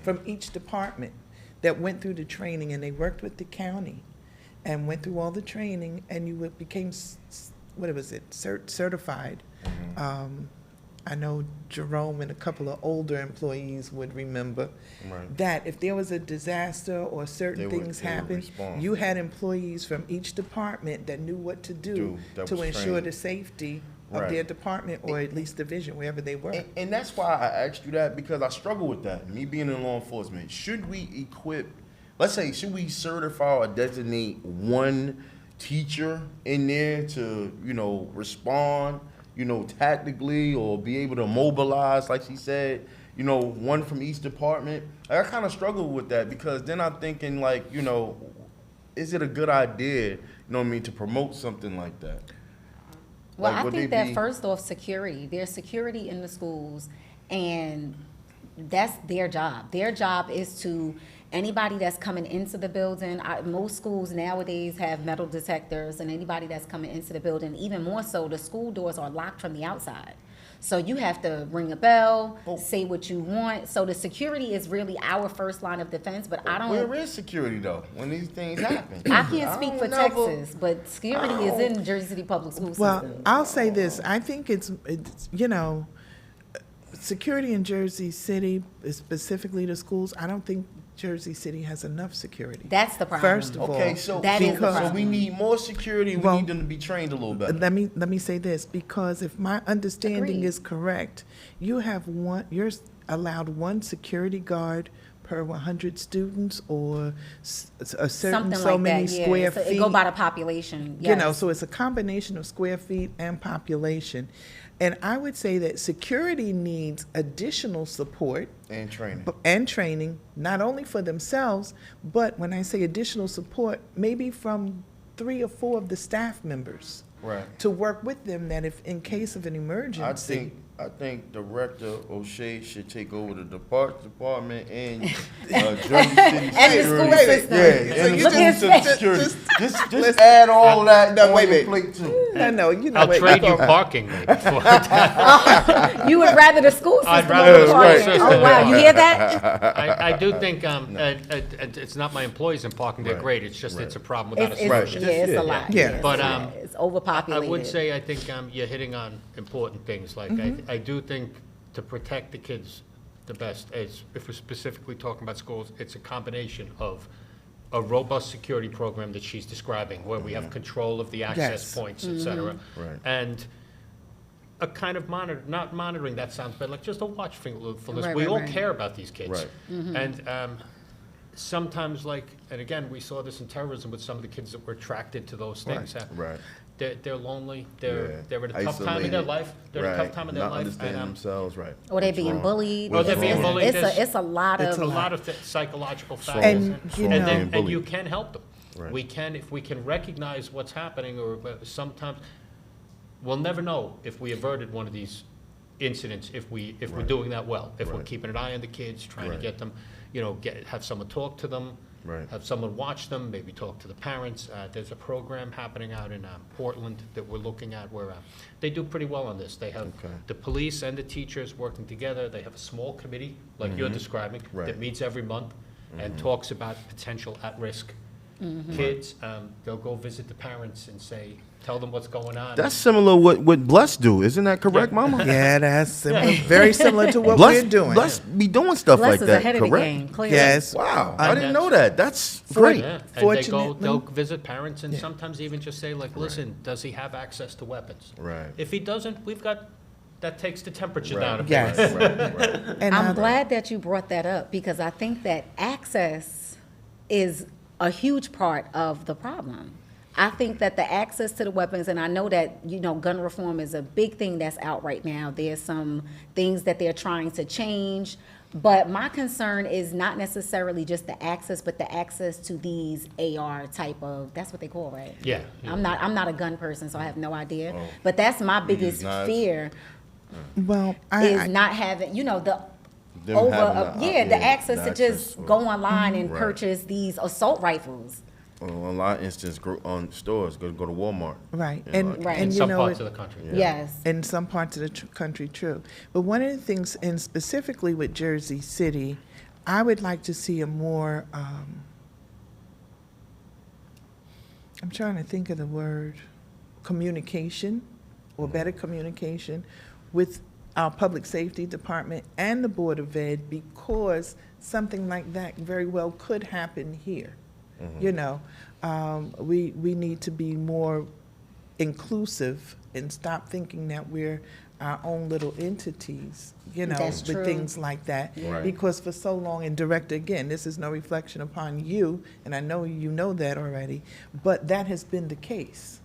S2: from each department that went through the training, and they worked with the county and went through all the training, and you became, what was it, certified. I know Jerome and a couple of older employees would remember
S1: Right.
S2: that if there was a disaster or
S1: They
S2: certain
S1: would-
S2: things
S1: they would
S2: happened,
S1: respond.
S2: you had employees from each department that knew what to do
S1: That
S2: to
S1: was
S2: ensure
S1: trained.
S2: the safety of
S1: Right.
S2: their department, or at least division, wherever they were.
S1: And that's why I asked you that, because I struggle with that. Me being in law enforcement, should we equip, let's say, should we certify or designate one teacher in there to, you know, respond, you know, tactically, or be able to mobilize, like she said, you know, one from each department? I kind of struggle with that, because then I'm thinking, like, you know, is it a good idea, you know what I mean, to promote something like that?
S4: Well,
S1: Like,
S4: I
S1: would
S4: think
S1: they
S4: that
S1: be-
S4: first off, security. There's security in the schools, and that's their job. Their job is to, anybody that's coming into the building, most schools nowadays have metal detectors, and anybody that's coming into the building, even more so, the school doors are locked from the outside. So you have to ring a bell,
S1: Oh.
S4: say what you want. So the security is really our first line of defense, but I don't...
S1: Where is security, though, when these things happen?
S4: I can't speak for
S1: never-
S4: Texas, but security is in Jersey City Public School System.
S2: Well, I'll say this, I think it's, you know, security in Jersey City, specifically the schools, I don't think Jersey City has enough security.
S4: That's the problem.
S2: First of all.
S1: Okay, so,
S4: That is the
S1: so
S4: problem.
S1: we need more security, we
S2: Well,
S1: need them to be trained a little better.
S2: Let me say this, because if my understanding
S4: Agreed.
S2: is correct, you're allowed one security guard per 100 students or a certain
S4: Something
S2: so
S4: like
S2: many
S4: that, yeah.
S2: square
S4: So
S2: feet.
S4: it go by the population,
S2: You know,
S4: yes.
S2: so it's a combination of square feet and population. And I would say that security needs additional support
S1: And training.
S2: and training, not only for themselves, but when I say additional support, maybe from 3 or 4 of the staff members
S1: Right.
S2: to work with them, that if in case of an emergency.
S1: I think Director O'Shea should take over the department and Jersey City
S4: And the school
S1: Security.
S4: system.
S1: Yeah, and the
S4: Look
S1: school
S4: at
S1: system
S4: that.
S1: security. Just
S2: let's-
S1: add all that
S2: No,
S1: on
S2: wait a
S1: your
S2: minute.
S1: plate too.
S2: No, you know
S3: I'll
S2: what,
S3: trade you
S2: know-
S3: parking maybe for
S4: You would rather the school
S3: I'd
S4: system
S3: rather
S4: over
S3: the
S4: the
S3: school
S4: parking.
S3: system.
S4: Oh, wow, you hear that?
S3: I do think, it's not my employees in parking, they're
S1: Right.
S3: great, it's just,
S1: Right.
S3: it's a problem without a
S4: It's,
S1: Right.
S3: solution.
S4: yeah, it's
S1: Yeah.
S4: a lot.
S2: Yeah.
S4: Yes,
S3: But,
S4: it's
S3: I
S4: overpopulated.
S3: would say, I think you're hitting on important things. Like,
S2: Mm-hmm.
S3: I do think to protect the kids the best, as if we're specifically talking about schools, it's a combination of a robust security program that she's describing, where we have control of the access
S2: Yes.
S3: points, et cetera.
S1: Right.
S3: And a kind of not monitoring, that sounds bad, like just a watchfulness.
S4: Right,
S3: We
S4: right,
S3: all
S4: right.
S3: care about these kids.
S1: Right.
S3: And sometimes, like, and again, we saw this in terrorism with some of the kids that were attracted to those things.
S1: Right.
S3: They're lonely,
S1: Yeah.
S3: they're at a tough time in their
S1: Isolated.
S3: life, they're at a tough
S1: Right.
S3: time in their
S1: Not
S3: life.
S1: understanding
S3: And,
S1: themselves, right.
S4: Or they're
S1: What's
S4: being
S1: wrong.
S4: bullied.
S3: Or they're being bullied.
S4: It's a lot
S2: It's
S4: of.
S2: a
S3: a
S2: lot.
S3: lot of psychological
S1: So-
S3: factors.
S2: And, you
S3: And
S2: know-
S3: then, and
S1: bullied.
S3: you can help them.
S1: Right.
S3: We can, if we can recognize what's happening, or sometimes, we'll never know if we averted one of these incidents, if we're
S1: Right.
S3: doing that well. If we're
S1: Right.
S3: keeping an eye on the kids, trying to
S1: Right.
S3: get them, have someone talk to them.
S1: Right.
S3: Have someone watch them, maybe talk to the parents. There's a program happening out in Portland that we're looking at where they do pretty well on this. They have
S1: Okay.
S3: the police and the teachers working together. They have a small committee, like you're describing,
S1: Right.
S3: that meets every month and talks about potential at-risk kids. They'll go visit the parents and tell them what's going on.
S1: That's similar what BLESC do, isn't that correct, Mama?
S2: Yeah, that's similar, very similar to what
S1: BLESC
S2: we're doing.
S1: BLESC be doing stuff
S4: BLESS
S1: like
S4: is
S1: that,
S4: ahead of the
S1: correct?
S4: game, clearly.
S2: Yes.
S1: Wow,
S2: I-
S1: I didn't know that. That's
S2: For-
S1: great.
S3: Yeah, and
S2: Fortunately-
S3: they'll visit parents and sometimes even just say, like, listen, does he have access to weapons?
S1: Right.
S3: If he doesn't, that takes the temperature
S1: Right.
S3: down a bit.
S2: Yes.
S1: Right.
S2: And
S4: I'm glad that you brought that up because I think that access is a huge part of the problem. I think that the access to the weapons, and I know that, gun reform is a big thing that's out right now. There's some things that they're trying to change, but my concern is not necessarily just the access, but the access to these AR type of, that's what they call, right?
S3: Yeah.
S4: I'm not a gun person, so I have no idea.
S1: Oh.
S4: But that's my biggest
S1: knives?
S4: fear
S2: well,
S4: is not having, the
S1: Them
S4: over,
S1: having
S4: the access to
S1: the
S4: just
S1: access,
S4: go online and
S1: Right.
S4: purchase these assault rifles.
S1: On a lot of instances, on stores, go to Walmart.
S2: right,
S1: You know,
S2: and
S1: like-
S4: Right.
S3: In
S2: and
S3: some
S2: you know
S3: parts
S2: it-
S3: of the country.
S4: Yes.
S2: in some parts of the country, true. But one of the things, and specifically with Jersey City, I would like to see a more, I'm trying to think of the word, communication, or better communication with our public safety department and the Board of Ed, because something like that very well could happen here. You know, we need to be more inclusive and stop thinking that we're our own little entities,
S4: That's
S2: with
S4: true.
S2: things like that.
S1: Right.
S2: Because for so long, and Director, again, this is no reflection upon you, and I know you know that already, but that has been the case.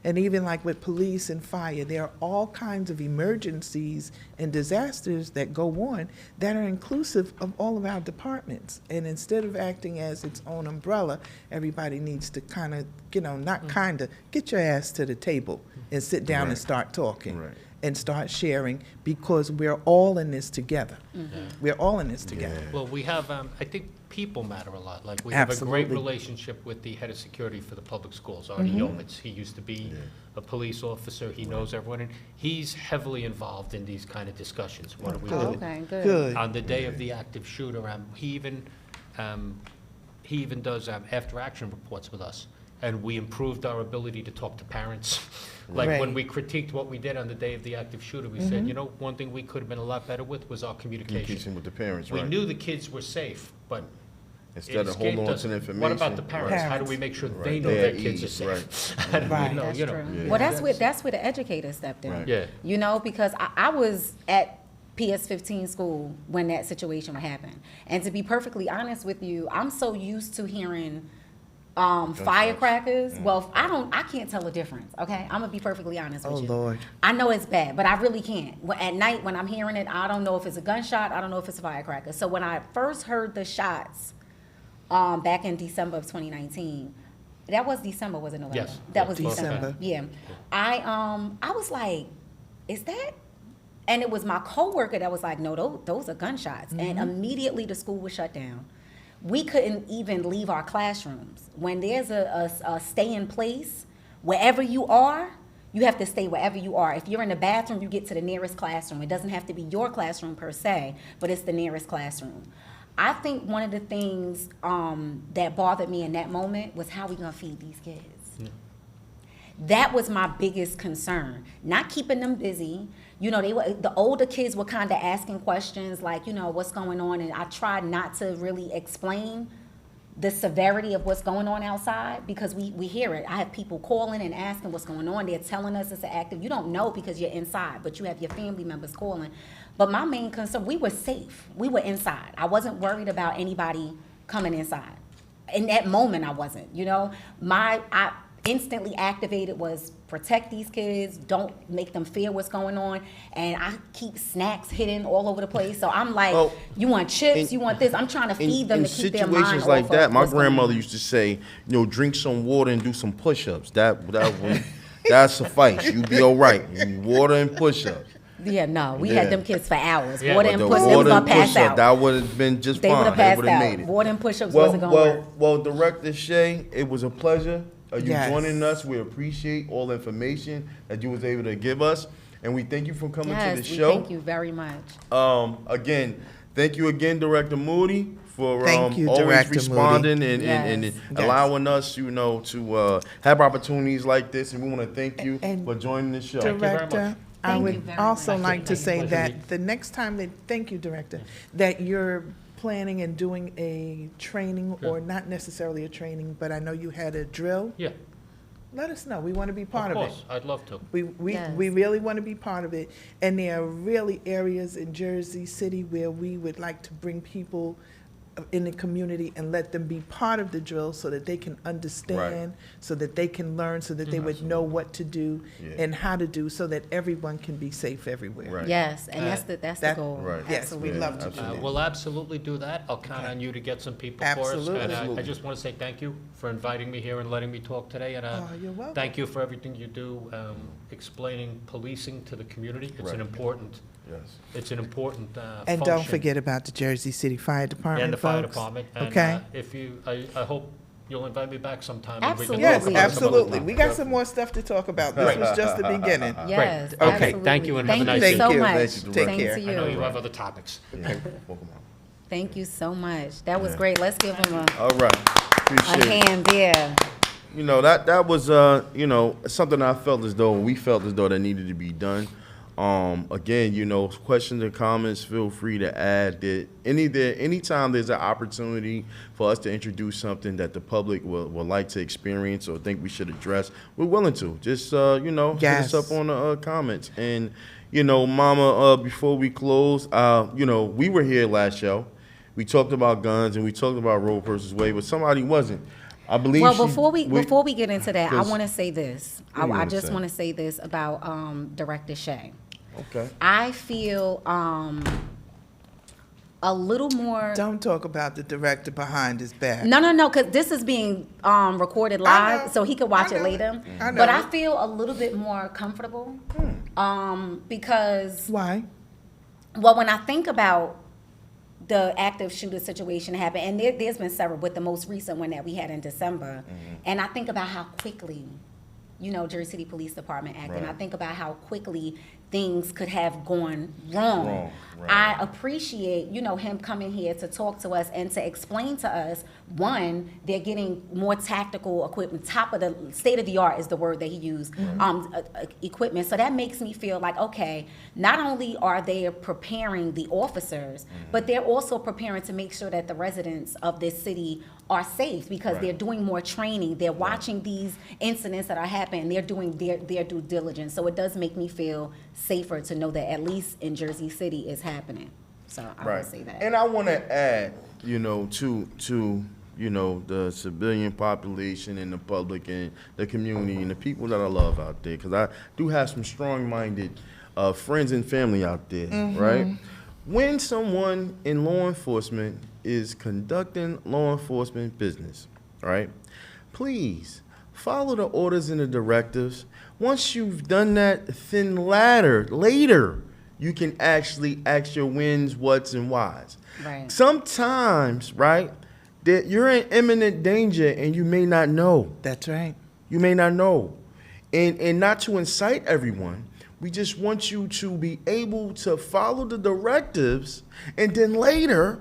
S2: And even like with police and fire, there are all kinds of emergencies and disasters that go on that are inclusive of all of our departments. And instead of acting as its own umbrella, everybody needs to kind of, get your ass to the table and sit down and
S1: Right.
S2: start talking.
S1: Right.
S2: And start sharing, because we're all in this together. We're all in this together.
S3: Well, we have, I think people matter a lot. Like, we have a great
S2: Absolutely.
S3: relationship with the head of security for the public schools, Artie Yeomans. He used to be a police officer. He knows everyone, and he's heavily involved in these kind of discussions. What are we
S2: Good.
S3: doing?
S4: Okay, good.
S2: Good.
S3: On the day of the active shooter, he even does after-action reports with us. And we improved our ability to talk to parents. Like, when
S2: Right.
S3: we critiqued what we did on the day of the active shooter, we said, one thing we could have been a lot better with was our communication.
S1: Communication with the parents,
S3: We
S1: right?
S3: knew the kids were safe, but
S1: Instead
S3: it
S1: of
S3: escaped
S1: holding on
S3: us.
S1: to the information.
S3: What about the parents? How do
S2: Parents.
S3: we make sure
S1: Right.
S3: they know
S1: They're
S3: their
S1: at
S3: kids are
S1: ease,
S3: safe?
S1: right.
S3: How do we
S2: Right.
S3: know,
S4: That's
S3: you know?
S4: true.
S1: Yeah.
S4: Well, that's where the educator stepped in.
S1: Right.
S3: Yeah.
S4: Because I was at PS-15 school when that situation would happen. And to be perfectly honest with you, I'm so used to hearing firecrackers. Well, I can't tell the difference, okay? I'm gonna be perfectly honest with you.
S2: Oh, Lord.
S4: I know it's bad, but I really can't. At night when I'm hearing it, I don't know if it's a gunshot, I don't know if it's a firecracker. So when I first heard the shots back in December of 2019, that was December, was it November?
S3: Yes.
S4: That was
S2: December.
S4: December. Yeah. I was like, is that? And it was my coworker that was like, no, those are gunshots. And immediately the school was shut down. We couldn't even leave our classrooms. When there's a stay in place, wherever you are, you have to stay wherever you are. If you're in the bathroom, you get to the nearest classroom. It doesn't have to be your classroom per se, but it's the nearest classroom. I think one of the things that bothered me in that moment was how we gonna feed these kids. That was my biggest concern. Not keeping them busy. You know, the older kids were kind of asking questions like, you know, what's going on? And I tried not to really explain the severity of what's going on outside because we hear it. I have people calling and asking what's going on. They're telling us it's an active. You don't know because you're inside, but you have your family members calling. But my main concern, we were safe. We were inside. I wasn't worried about anybody coming inside. In that moment, I wasn't, you know. I instantly activated was protect these kids, don't make them fear what's going on, and I keep snacks hidden all over the place. So I'm like,
S1: Well,
S4: you want chips, you want this. I'm trying to feed them
S1: in
S4: to keep their mind
S1: situations
S4: off
S1: like
S4: of
S1: that, my
S4: what's going
S1: grandmother
S4: on.
S1: used to say, you know, drink some water and do some push-ups. That suffice. You be all right. You need water and push-ups.
S4: Yeah, no, we
S1: Yeah.
S4: had them kids for hours.
S3: Yeah.
S4: Water
S1: But
S4: and
S1: the
S4: push, they was
S1: water
S4: gonna
S1: and
S4: pass
S1: push-up,
S4: out.
S1: that would have been just
S4: They would
S1: fine.
S4: have
S1: They
S4: passed
S1: would have
S4: out.
S1: made it.
S4: Water and push-ups wasn't gonna work.
S1: Well, Director Shay, it was a pleasure. You
S2: Yes.
S1: joining us. We appreciate all the information that you was able to give us, and we thank you for coming to the
S4: Yes, we
S1: show.
S4: thank you very much.
S1: Again, thank you again, Director Moody, for
S2: Thank you,
S1: always
S2: Director
S1: responding
S2: Moody.
S1: and
S4: Yes.
S1: allowing us, you know, to have opportunities like this. And we want to thank you
S2: And
S1: for joining the show.
S3: you very
S2: Director,
S3: much.
S2: I
S4: Thank you
S2: would
S4: very
S2: also
S3: much.
S2: like to
S3: Thank you.
S2: say
S3: Pleasure
S2: that
S3: meeting.
S2: the next time that, thank you, Director, that you're planning and doing a training, or not necessarily a training, but I know you had a drill,
S3: Yeah,
S2: let us know. We want to be part
S3: of
S2: of it.
S3: course, I'd love to.
S2: We
S4: Yes.
S2: really want to be part of it. And there are really areas in Jersey City where we would like to bring people in the community and let them be part of the drill so that they can understand, so that they can learn, so that they would know what to do
S1: Yeah.
S2: and how to do, so that everyone can be safe everywhere.
S1: Right.
S4: Yes, and that's the
S2: that-
S4: goal.
S1: Right.
S2: Yes, we'd
S4: Absolutely.
S2: love to do that.
S3: We'll absolutely do that. I'll count on you to get some people for us.
S2: Absolutely.
S3: And I
S1: Absolutely.
S3: just want to say thank you for inviting me here and letting me talk today. And
S2: Oh, you're welcome.
S3: thank you for everything you do, explaining policing to the community. It's an
S1: Right.
S3: important,
S1: Yes.
S3: it's an important
S2: And don't
S3: function.
S2: forget about the Jersey City Fire Department,
S3: And the fire
S2: folks.
S3: department. And,
S2: Okay?
S3: if you, I hope you'll invite me back sometime. and we can talk
S2: Yes,
S3: about some other
S2: absolutely. We got
S3: topics.
S2: some more stuff to talk about. This was just the beginning.
S4: Yes,
S3: Great. Okay,
S4: absolutely.
S3: thank you and have a nice
S4: Thank you
S3: day.
S4: so
S2: Thank you.
S4: much.
S1: Thank you,
S2: Take
S4: Same
S2: care.
S4: to
S3: I know you
S4: you.
S3: have other topics.
S1: Yeah. Welcome on.
S4: Thank you so much. That was
S1: Yeah.
S4: great. Let's give him
S1: All right.
S4: a
S1: Appreciate it.
S4: hand there.
S1: You know, that was, you know, something I felt as though, we felt as though that needed to be done. Again, you know, questions or comments, feel free to add that anytime there's an opportunity for us to introduce something that the public will like to experience or think we should address, we're willing to. Just, you know, hit us
S2: Yes.
S1: up on the comments. And, you know, Mama, before we close, you know, we were here last show. We talked about guns and we talked about Roe versus Wade, but somebody wasn't. I believe
S4: Well,
S1: she-
S4: before we get into that, I
S1: Yes.
S4: want to say this.
S1: What do you
S4: I
S1: wanna
S4: just
S1: say?
S4: want to say this about Director Shay.
S1: Okay.
S4: I feel a little more.
S2: Don't talk about the director behind his back.
S4: No, because this is being recorded
S2: I know.
S4: live, so he could watch
S2: I
S4: it
S2: know
S4: later.
S2: it. I know
S4: But I
S2: it.
S4: feel a little bit more comfortable because,
S2: Why?
S4: well, when I think about the active shooter situation happened, and there's been several, but the most recent one that we had in December, and I think about how quickly, you know, Jersey City Police Department acted, and I
S1: Right.
S4: think about how quickly things could have gone wrong.
S1: Wrong, right.
S4: I appreciate, you know, him coming here to talk to us and to explain to us, one, they're getting more tactical equipment, top of the, state of the art is the word that he used, equipment. So that makes me feel like, okay, not only are they preparing the officers, but they're also preparing to make sure that the residents of this city are safe because
S1: Right.
S4: they're doing more training. They're watching these incidents that are happening. They're doing their due diligence. So it does make me feel safer to know that at least in Jersey City it's happening. So I
S1: Right.
S4: would say that.
S1: And I want to add, to the civilian population and the public and the community and the people that I love out there, because I do have some strong-minded friends and family out there, right? When someone in law enforcement is conducting law enforcement business, right, please follow the orders and the directives. Once you've done that, then later, you can actually ask your whens, whats, and whys.
S4: Right.
S1: Sometimes, right, that you're in imminent danger and you may not know.
S2: That's right.
S1: You may not know. And not to incite everyone, we just want you to be able to follow the directives, and then later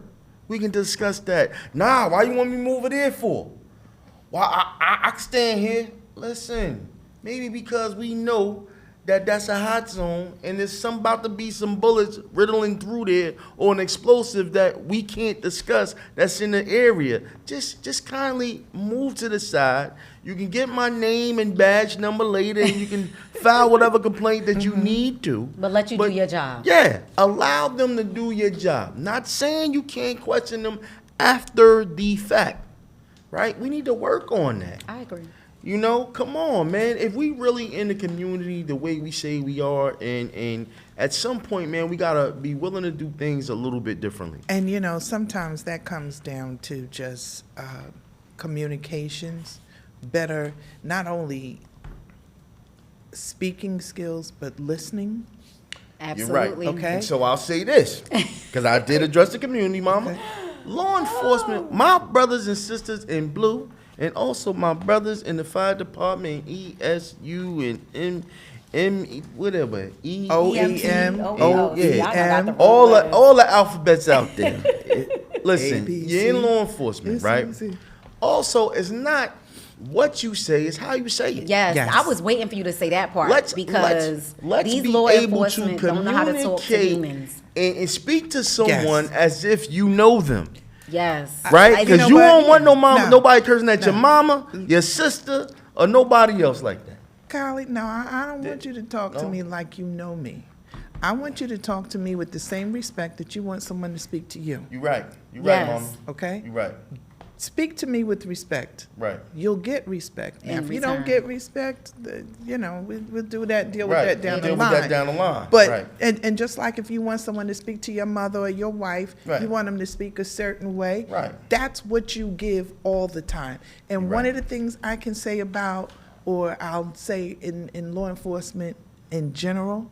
S1: we can discuss that. Nah, why you want me to move it there for? Why I can stand here. Listen, maybe because we know that that's a hot zone and there's about to be some bullets riddling through there or an explosive that we can't discuss that's in the area. Just kindly move to the side. You can get my name and badge number later, and you can file whatever complaint that you need to.
S4: But let you do your job.
S1: Yeah, allow them to do your job. Not saying you can't question them after the fact, right? We need to work on that.
S4: I agree.
S1: Come on, man. If we really in the community the way we say we are, and at some point, man, we gotta be willing to do things a little bit differently.
S2: And sometimes that comes down to just communications, better not only speaking skills but listening.
S4: Absolutely.
S1: You're right.
S2: Okay.
S1: And so I'll say this, because I did address the community, Mama.
S2: Okay.
S1: Law enforcement, my brothers and sisters in blue, and also my brothers in the fire department, ESU and whatever,
S2: OEM,
S4: Oh, yeah.
S1: all the alphabets out there. Listen,
S2: A, B,
S1: you're in
S2: C.
S1: law enforcement, right?
S2: C.
S1: Also, it's not what you say, it's how you say it.
S4: Yes,
S2: Yes.
S4: I was waiting for you to say that part
S1: Let's
S4: these
S1: be
S4: law
S1: able to
S4: enforcement don't know how to talk to
S1: communicate
S4: humans.
S1: and speak to someone as if you know them.
S4: Yes.
S1: Right?
S2: you
S1: Because
S2: know
S1: you,
S2: what?
S1: don't want
S2: No.
S1: nobody cursing at your
S2: No.
S1: mama, your sister, or nobody else like that.
S2: Kylie, no, I don't want you to talk to
S1: No?
S2: me like you know me. I want you to talk to me with the same respect that you want someone to speak to you,
S1: You right. You right,
S4: Yes.
S1: mama.
S2: okay?
S1: You right.
S2: Speak to me with respect.
S1: Right.
S2: You'll get respect. Now,
S4: In
S2: if you don't
S4: return.
S2: get respect, we'll do that, deal
S1: Right.
S2: with that down
S1: Deal
S2: the
S1: with
S2: line.
S1: that down the line.
S2: But
S1: right.
S2: and just like if you want someone to speak to your mother or your wife,
S1: Right.
S2: you want them to speak a certain way.
S1: Right.
S2: That's what you give all the time. And
S1: You're
S2: one
S1: right.
S2: of the things I can say about, or I'll say in law enforcement in general,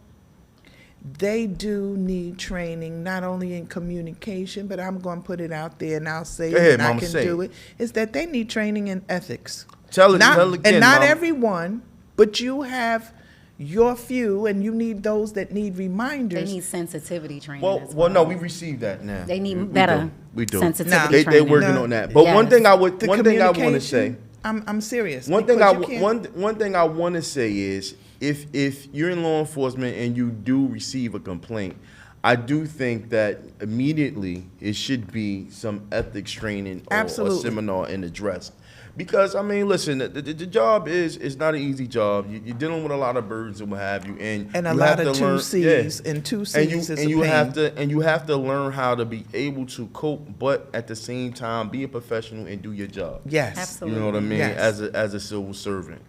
S2: they do need training, not only in communication, but I'm going to put it out there and I'll say
S1: Go
S2: it
S1: ahead,
S2: and I
S1: Mama,
S2: can
S1: say
S2: do
S1: it.
S2: it, is that they need training in ethics.
S1: Tell it
S2: Not,
S1: again,
S2: and not
S1: Mama.
S2: everyone, but you have your few, and you need those that need
S4: They
S2: reminders.
S4: need sensitivity training
S1: Well,
S4: as
S1: well, no, we received that now.
S4: They need
S1: We
S4: better
S1: do. We do.
S4: sensitivity
S1: They
S4: training.
S1: working
S2: No.
S1: on that. But one
S4: Yes.
S1: thing I want
S2: The
S1: to say.
S2: communication, I'm serious.
S1: One thing
S2: because you can't-
S1: one thing I want to say is if you're in law enforcement and you do receive a complaint, I do think that immediately it should be some ethics training or a
S2: Absolutely.
S1: seminar and addressed. Because I mean, listen, the job is not an easy job. You're dealing with a lot of burdens and what have you, and
S2: And a
S1: you
S2: lot
S1: have
S2: of
S1: to
S2: two
S1: learn,
S2: C's, and two C's is a
S1: you
S2: pain.
S1: have to learn how to be able to cope, but at the same time be a professional and do your job.
S2: Yes.
S4: Absolutely.
S1: You know what I mean?
S2: Yes.
S1: As a civil servant.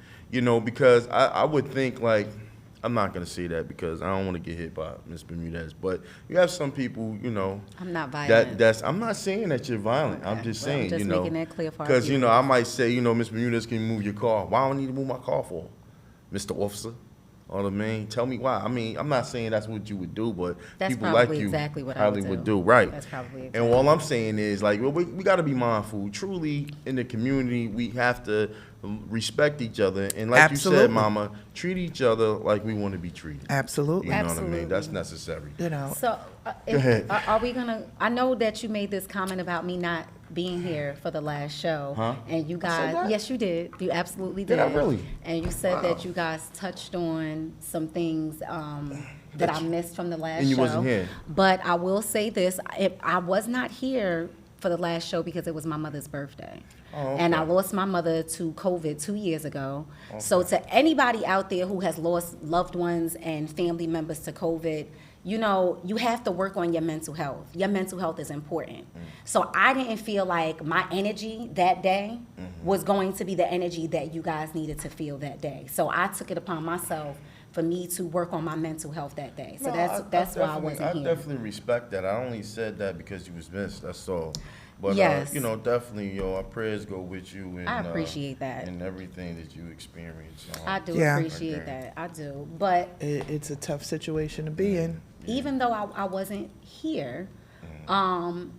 S1: Because I would think, like, I'm not gonna say that because I don't want to get hit by Ms. Bermudez, but you have some people,
S4: I'm not violent.
S1: I'm not saying that you're violent. I'm
S4: Okay.
S1: just
S4: Well, I'm
S1: saying,
S4: just making that clear for our
S1: because
S4: viewers.
S1: I might say, Ms. Bermudez, can you move your car? Why do I need to move my car for, Mr. Officer? Or the man, tell me why. I mean, I'm not saying that's what you would do, but
S4: That's
S1: people
S4: probably
S1: like you
S4: exactly what I
S1: probably
S4: would
S1: would
S4: do.
S1: do, right?
S4: That's probably
S1: And all I'm saying is, like, well, we got to be mindful. Truly, in the community, we have to respect each other, and like you
S2: Absolutely.
S1: said, Mama, treat each other like we want to be treated.
S2: Absolutely.
S1: You know what I
S4: Absolutely.
S1: mean? That's necessary.
S4: So,
S1: ahead.
S4: are we gonna? I know that you made this comment about me not being here for the last show,
S1: Huh?
S4: and you
S1: I said
S4: guys,
S1: that?
S4: yes, you did. You absolutely did.
S1: Did I really?
S4: And you said
S1: Wow.
S4: that you guys touched on some things that I missed from the last
S1: And you
S4: show.
S1: wasn't here.
S4: But I will say this: I was not here for the last show because it was my mother's birthday.
S1: Oh, okay.
S4: And I lost my mother to COVID 2 years ago. So to anybody out there who has lost loved ones and family members to COVID, you know, you have to work on your mental health. Your mental health is important. So I didn't feel like my energy that day was going to be the energy that you guys needed to feel that day. So I took it upon myself for me to work on my mental health that day. So that's why I wasn't here.
S1: I definitely respect that. I only said that because you was missed, that's all. But,
S4: Yes.
S1: you know, definitely, our prayers go with you. And,
S4: I appreciate that.
S1: And everything that you experience.
S4: I do
S2: Yeah.
S4: appreciate
S1: Okay.
S4: that. I do. But
S2: It's a tough situation to be in.
S4: even though I wasn't here, and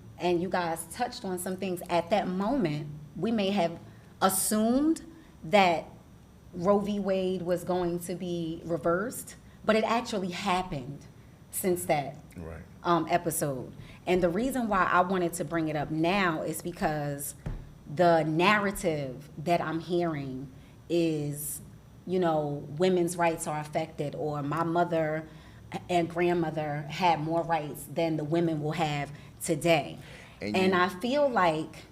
S4: you guys touched on some things at that moment, we may have assumed that Roe v. Wade was going to be reversed, but it actually happened since that
S1: Right.
S4: episode. And the reason why I wanted to bring it up now is because the narrative that I'm hearing is, you know, women's rights are affected, or my mother and grandmother had more rights than the women will have today. And I feel like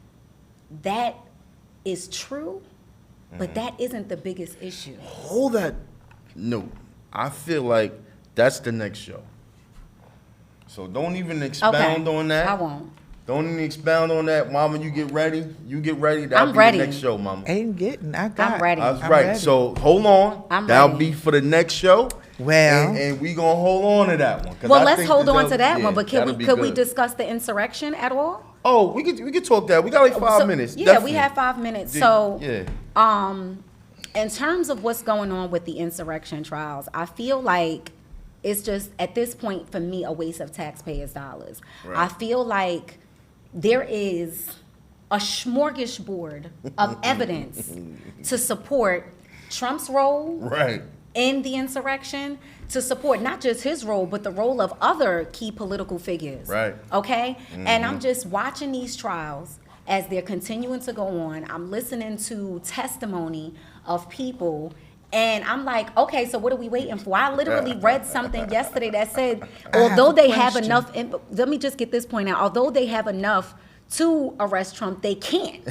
S4: that is true, but that isn't the biggest issue.
S1: Hold that. No, I feel like that's the next show. So don't even expound on that.
S4: I won't.
S1: Don't even expound on that, Mama. You get ready. You get ready. That'll
S4: I'm
S1: be
S4: ready.
S1: the next show, Mama.
S2: Ain't getting, I got.
S4: I'm ready.
S1: That's
S2: I'm
S1: right.
S2: ready.
S1: So hold on.
S4: I'm
S1: That'll
S4: ready.
S1: be for the next show.
S2: Well,
S1: And we gonna hold on to that one. 'Cause
S4: Well,
S1: I
S4: let's
S1: think
S4: hold on to that
S1: that'll-
S4: one.
S1: yeah,
S4: But
S1: that'll be
S4: could we
S1: good.
S4: discuss the insurrection at all?
S1: Oh, we could talk that. We got like 5
S4: So-
S1: minutes.
S4: Yeah,
S1: Definitely.
S4: we have 5 minutes.
S1: Yeah,
S4: So,
S1: yeah.
S4: in terms of what's going on with the insurrection trials, I feel like it's just, at this point, for me, a waste of taxpayers' dollars.
S1: Right.
S4: I feel like there is a smorgasbord of evidence to support Trump's role
S1: Right.
S4: in the insurrection, to support not just his role, but the role of other key political figures.
S1: Right.
S4: Okay? And I'm just watching these trials as they're continuing to go on. I'm listening to testimony of people, and I'm like, okay, so what are we waiting for? I literally read something yesterday that said,
S2: I have
S4: although
S2: a
S4: they have
S2: question.
S4: enough, let me just get this point out, although they have enough to arrest Trump, they can't.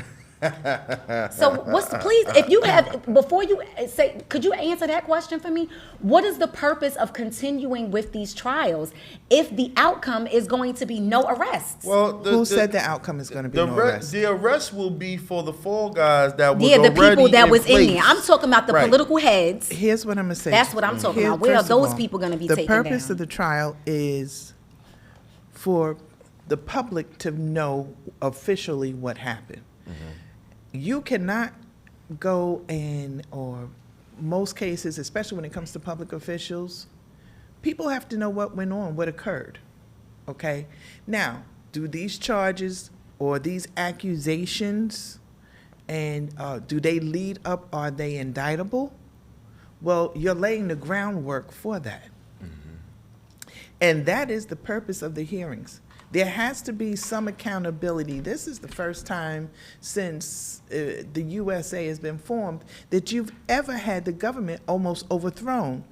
S4: So please, if you have, before you say, could you answer that question for me? What is the purpose of continuing with these trials if the outcome is going to be no arrests?
S1: Well,
S2: who said the outcome is going to be no arrest?
S1: The arrest will be for the fall guys that was
S4: Yeah, the
S1: already
S4: people that
S1: in
S4: was in
S1: place.
S4: there. I'm talking about the
S1: Right.
S4: political heads.
S2: Here's what I'm going to say.
S4: That's what I'm talking
S2: Here-
S4: about. Where are
S2: first of
S4: those
S2: all,
S4: people going to be
S2: the
S4: taken down?
S2: purpose of the trial is for the public to know officially what happened. You cannot go or most cases, especially when it comes to public officials, people have to know what went on, what occurred. Okay? Now, do these charges or these accusations, and do they lead up, are they indictable? Well, you're laying the groundwork for that. And that is the purpose of the hearings. There has to be some accountability. This is the first time since the USA has been formed that you've ever had the government almost overthrown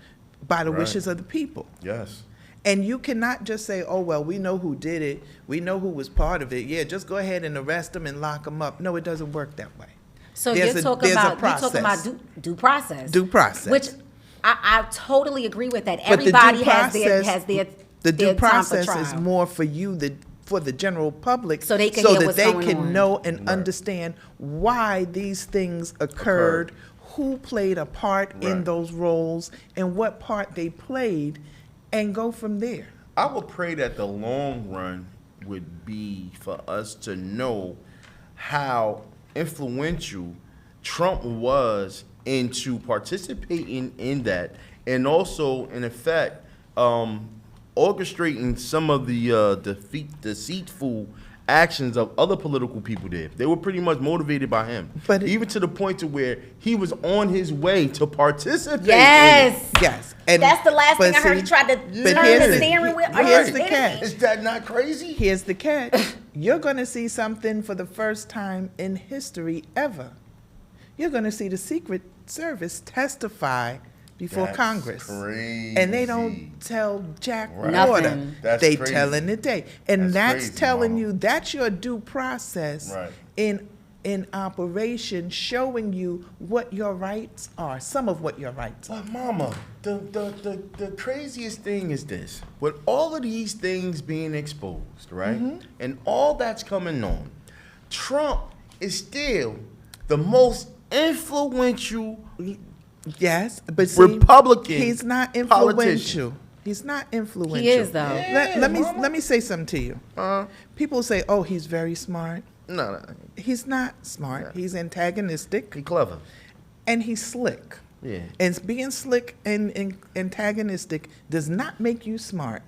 S2: by the
S1: Right.
S2: wishes of the people.
S1: Yes.
S2: And you cannot just say, oh, well, we know who did it. We know who was part of it. Yeah, just go ahead and arrest them and lock them up. No, it doesn't work that way.
S4: So
S2: There's
S4: you're
S2: a
S4: talking
S2: process.
S4: about due process.
S2: Due process.
S4: Which I totally agree with that.
S2: But the due
S4: Everybody has
S2: process-
S4: their
S2: The due
S4: their time for
S2: process is
S4: trial.
S2: more for you, for the general public.
S4: So they can hear
S2: that
S4: what's
S2: they
S4: going
S2: can
S4: on.
S2: know and
S1: Right.
S2: understand why these things occurred, who played a part in
S1: Right.
S2: those roles, and what part they played, and go from there.
S1: I would pray that the long run would be for us to know how influential Trump was into participating in that, and also, in effect, orchestrating some of the deceitful actions of other political people there. They were pretty much motivated by him,
S2: But
S1: even to the point to where he was on his way to participate.
S4: Yes.
S1: In it.
S2: Yes. And,
S4: That's the last thing
S2: but
S4: I heard.
S2: see,
S4: He tried to
S2: but
S4: turn
S2: here's
S4: the
S2: the-
S4: steering wheel. Are you
S2: here's the
S4: kidding
S2: catch.
S4: me?
S1: Is that not crazy?
S2: Here's the catch. You're going to see something for the first time in history ever. You're going to see the Secret Service testify before
S1: That's
S2: Congress.
S1: crazy.
S2: And they don't tell Jack
S1: Right.
S2: Water.
S4: Nothing.
S1: That's
S2: They
S1: crazy.
S2: telling the day. And that's
S1: crazy,
S2: telling
S1: Mama.
S2: you that's your due process
S1: Right.
S2: in operation, showing you what your rights are, some of what your rights are.
S1: But Mama, the craziest thing is this. With all of these things being exposed, right? And all that's coming on, Trump is still the most influential
S2: Yes, but see,
S1: Republican
S2: he's not
S1: politician.
S2: influential. He's not influential.
S4: He is, though.
S1: Yeah, Mama.
S2: Let me say something to you. People say, "Oh, he's very smart."
S1: No,
S2: He's not smart.
S1: Yeah.
S2: He's antagonistic
S1: he clever.
S2: and he's slick.
S1: Yeah.
S2: And being slick and antagonistic does not make you smart.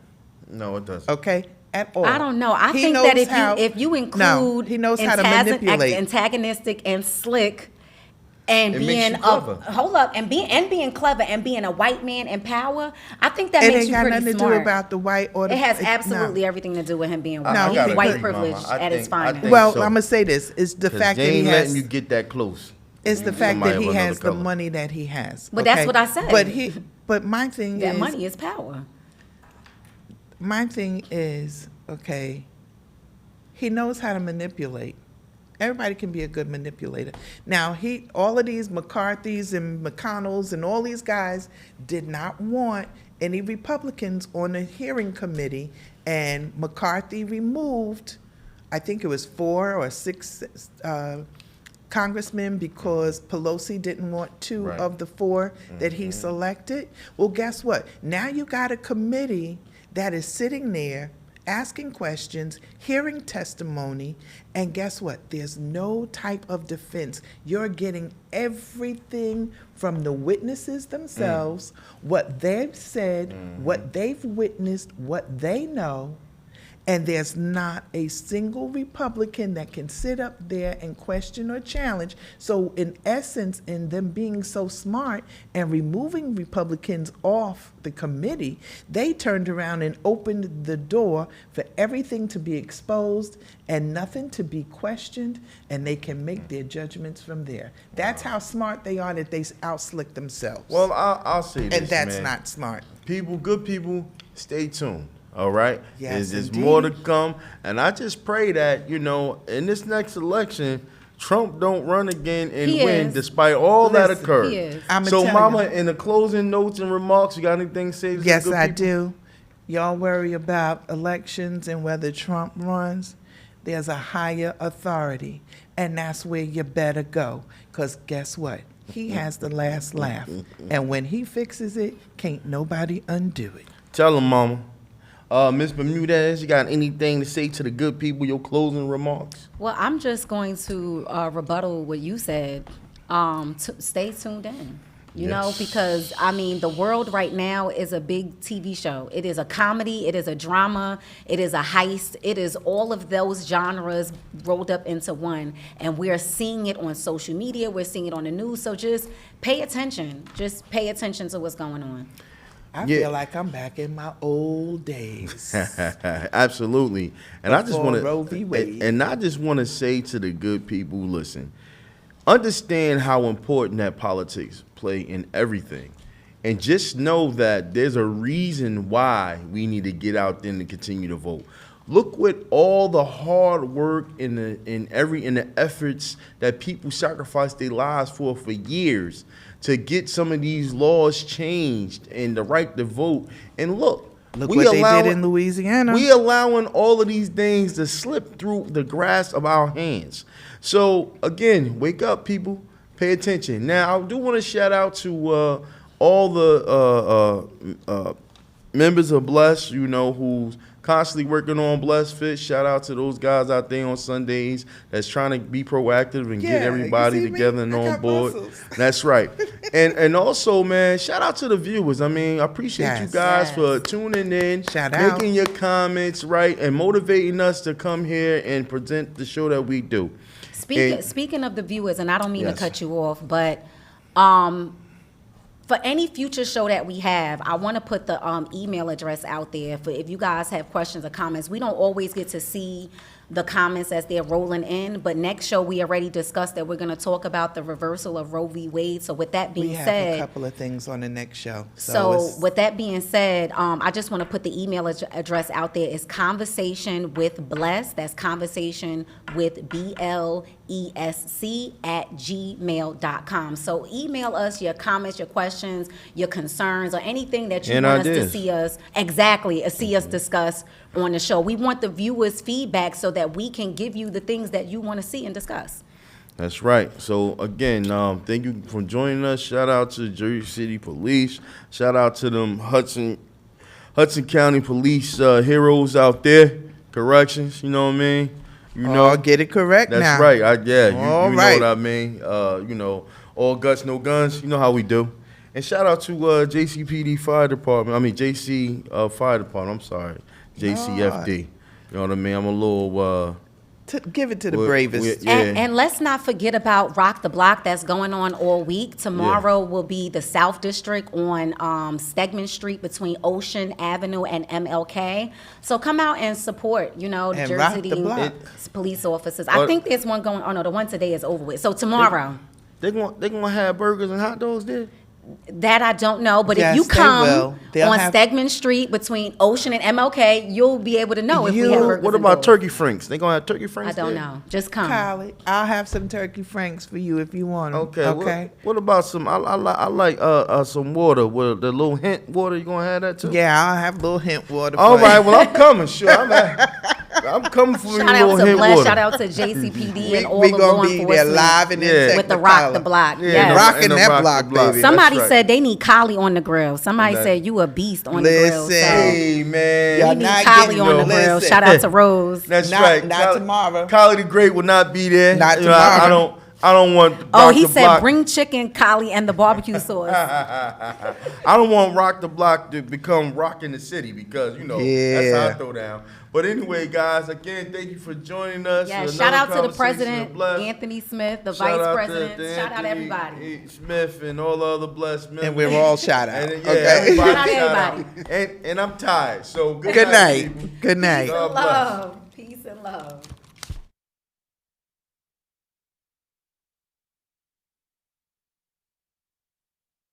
S1: No, it doesn't.
S2: Okay, at all.
S4: I don't know. I
S2: He
S4: think
S2: knows
S4: that
S2: how-
S4: if you include
S2: No, he knows how to manipulate.
S4: antagonistic and slick, and
S1: It makes
S4: being
S1: you clever.
S4: being clever and being a white man in power, I think that
S2: It
S4: makes
S2: ain't
S4: you
S2: got
S4: pretty
S2: nothing to
S4: smart.
S2: do about the white or the.
S4: It has
S2: no.
S4: absolutely everything to do with him being white.
S2: I
S4: He's
S2: gotta
S4: white
S1: agree,
S4: privilege
S1: Mama.
S4: at its finest.
S1: think
S2: Well,
S1: so.
S2: I'm gonna say this: it's the
S1: 'Cause
S2: fact
S1: they
S2: that he
S1: ain't
S2: has.
S1: letting you get that close.
S2: It's the fact
S1: Somebody
S2: that he
S1: of another
S2: has the
S1: color.
S2: money that he has.
S4: But that's
S2: okay?
S4: what I said.
S2: But my thing
S4: That
S2: is,
S4: money is power.
S2: my thing is, okay, he knows how to manipulate. Everybody can be a good manipulator. Now, all of these McCarthys and McConnells and all these guys did not want any Republicans on the hearing committee, and McCarthy removed, I think it was 4 or 6 congressmen because Pelosi didn't want 2
S1: Right.
S2: of the 4 that he selected. Well, guess what? Now you got a committee that is sitting there asking questions, hearing testimony, and guess what? There's no type of defense. You're getting everything from the witnesses themselves, what they've said, what they've witnessed, what they know, and there's not a single Republican that can sit up there and question or challenge. So in essence, in them being so smart and removing Republicans off the committee, they turned around and opened the door for everything to be exposed and nothing to be questioned, and they can make their judgments from there. That's how smart they are, that they outslick themselves.
S1: Well, I'll say this,
S2: and that's
S1: man.
S2: not smart.
S1: People, good people, stay tuned. All right?
S2: Yes,
S1: There's
S2: indeed.
S1: more to come. And I just pray that, in this next election, Trump don't run again and
S4: He
S1: win
S4: is.
S1: despite all that
S2: Listen,
S1: occurred.
S4: he is.
S2: I'ma
S1: So,
S2: tell
S1: Mama,
S2: you.
S1: in the closing notes and remarks, you got anything to say to the
S2: Yes,
S1: good
S2: I
S1: people?
S2: do. Y'all worry about elections and whether Trump runs. There's a higher authority, and that's where you better go. Because guess what? He has the last laugh. And when he fixes it, can't nobody undo it.
S1: Tell them, Mama. Ms. Bermudez, you got anything to say to the good people, your closing remarks?
S4: Well, I'm just going to rebuttal what you said. Stay tuned in. You know,
S1: Yes.
S4: because the world right now is a big TV show. It is a comedy, it is a drama, it is a heist, it is all of those genres rolled up into one. And we're seeing it on social media, we're seeing it on the news. So just pay attention. Just pay attention to what's going on.
S2: I
S1: Yeah.
S2: feel like I'm back in my old days.
S1: Absolutely. And I just
S2: Before
S1: want
S2: Roe v.
S1: to
S2: Wade.
S1: and I just want to say to the good people, listen. Understand how important that politics play in everything. And just know that there's a reason why we need to get out there and continue to vote. Look with all the hard work in the efforts that people sacrifice their lives for years to get some of these laws changed and the right to vote. And look
S2: Look what they did in Louisiana.
S1: We allowing all of these things to slip through the grasp of our hands. So again, wake up, people. Pay attention. Now, I do want to shout out to all the members of BLESC, who's constantly working on BLESC Fit. Shout out to those guys out there on Sundays that's trying to be proactive and
S2: Yeah,
S1: get
S2: you
S1: everybody
S2: see me?
S1: together and
S2: I
S1: on
S2: got
S1: board.
S2: muscles.
S1: That's right. And also, man, shout out to the viewers. I appreciate you
S2: Yes.
S1: guys
S4: Yes.
S1: for tuning in,
S2: Shout out.
S1: making your comments, right, and motivating us to come here and present the show that we do.
S4: Speaking of the viewers, and I don't mean
S1: Yes.
S4: to cut you off, but for any future show that we have, I want to put the email address out there for if you guys have questions or comments. We don't always get to see the comments as they're rolling in. But next show, we already discussed that we're going to talk about the reversal of Roe v. Wade. So with that being
S2: We have
S4: said,
S2: a couple of things on the next show.
S4: so
S2: it's-
S4: with that being said, I just want to put the email address out there. It's conversation with BLESC. That's conversation with BLESC @gmail.com. So email us your comments, your questions, your concerns, or anything that you
S1: And
S4: want us
S1: ideas.
S4: to see us see us discuss on the show. We want the viewers' feedback so that we can give you the things that you want to see and discuss.
S1: That's right. So again, thank you for joining us. Shout out to Jersey City Police. Shout out to them Hudson County Police heroes out there. Corrections, you know what I mean? You know,
S2: get it correct
S1: that's
S2: now.
S1: right. You
S2: All
S1: know
S2: right.
S1: what I mean. You know, all guts, no guns. You know how we do. And shout out to JCPD Fire Department. I mean JC Fire Department. I'm sorry, JCFD. You know what I mean? I'm a little.
S2: Give it to the
S1: Well,
S2: bravest.
S1: Yeah.
S4: And let's not forget about Rock the Block that's going on all week. Tomorrow will be the South District on Stegman Street between Ocean Avenue and MLK. So come out and support, you know,
S2: And
S4: Jersey
S2: rock the
S4: City
S2: block.
S4: police officers. I think there's one going, oh no, the one today is over with. So tomorrow.
S1: They gonna have burgers and hot dogs there.
S4: That I don't know, but
S2: Yes,
S4: if you
S2: they
S4: come
S2: will. They'll
S4: on
S2: have-
S4: Stegman Street between Ocean and MLK, you'll be able to know if we have burgers.
S1: What
S4: and
S1: about
S4: dogs.
S1: turkey franks? They gonna have turkey
S4: I
S1: franks
S4: don't
S1: there?
S4: know. Just come.
S2: Kylie, I'll have some turkey franks for you if you want 'em.
S1: Okay.
S2: Okay.
S1: What about some? I like some water with the little hint water. You gonna have that too?
S2: Yeah, I'll have a little hint water.
S1: All
S2: for
S1: right.
S2: you.
S1: Well, I'm coming. Sure. I'm coming for
S4: Shout
S1: you,
S4: out
S1: little
S4: to
S1: hint
S4: BLESC,
S1: water.
S4: shout out to JCPD and all
S2: we
S4: the
S2: gonna
S4: law
S2: be there
S4: enforcement
S2: live and in
S1: Yeah.
S4: with the Rock the Block.
S1: Yeah,
S4: Yes.
S1: the
S2: Rocking
S1: and the
S2: that
S1: Rock the
S2: block,
S1: Block.
S2: baby.
S4: Somebody
S1: That's right.
S4: said they need Collie on the grill. Somebody
S1: That-
S4: said you a beast on the grill.
S2: Listen.
S4: So
S1: Hey man.
S2: Y'all
S4: we need
S2: not
S4: Collie
S2: getting
S4: on the
S2: no-
S4: grill.
S2: listen.
S4: Shout out to Rose.
S1: That's
S2: Not-
S1: right.
S2: not tomorrow.
S1: Collie the Great will not be there.
S2: Not
S1: You know,
S2: tomorrow.
S1: I don't want.
S4: Oh,
S1: Rock
S4: he
S1: the
S4: said
S1: Block.
S4: bring chicken, Collie, and the barbecue sauce.
S1: I don't want Rock the Block to become Rock in the City because, you know, that's how I
S2: Yeah.
S1: throw down. But anyway, guys, again, thank you for joining us.
S4: Yeah,
S1: for
S4: shout
S1: another
S4: out to the
S1: conversation
S4: president,
S1: of BLESC.
S4: Anthony Smith, the
S1: Shout
S4: vice
S1: out to
S4: president. Shout out
S1: Anthony
S4: everybody.
S1: Smith and all the other blessed members.
S2: And we're all shout out.
S1: And, yeah,
S2: Okay.
S1: everybody
S4: Shout out
S1: shout out.
S4: everybody.
S1: And I'm tired. So good
S2: Good
S1: night.
S2: night. Good night.
S1: God bless.
S4: Love. Peace and love.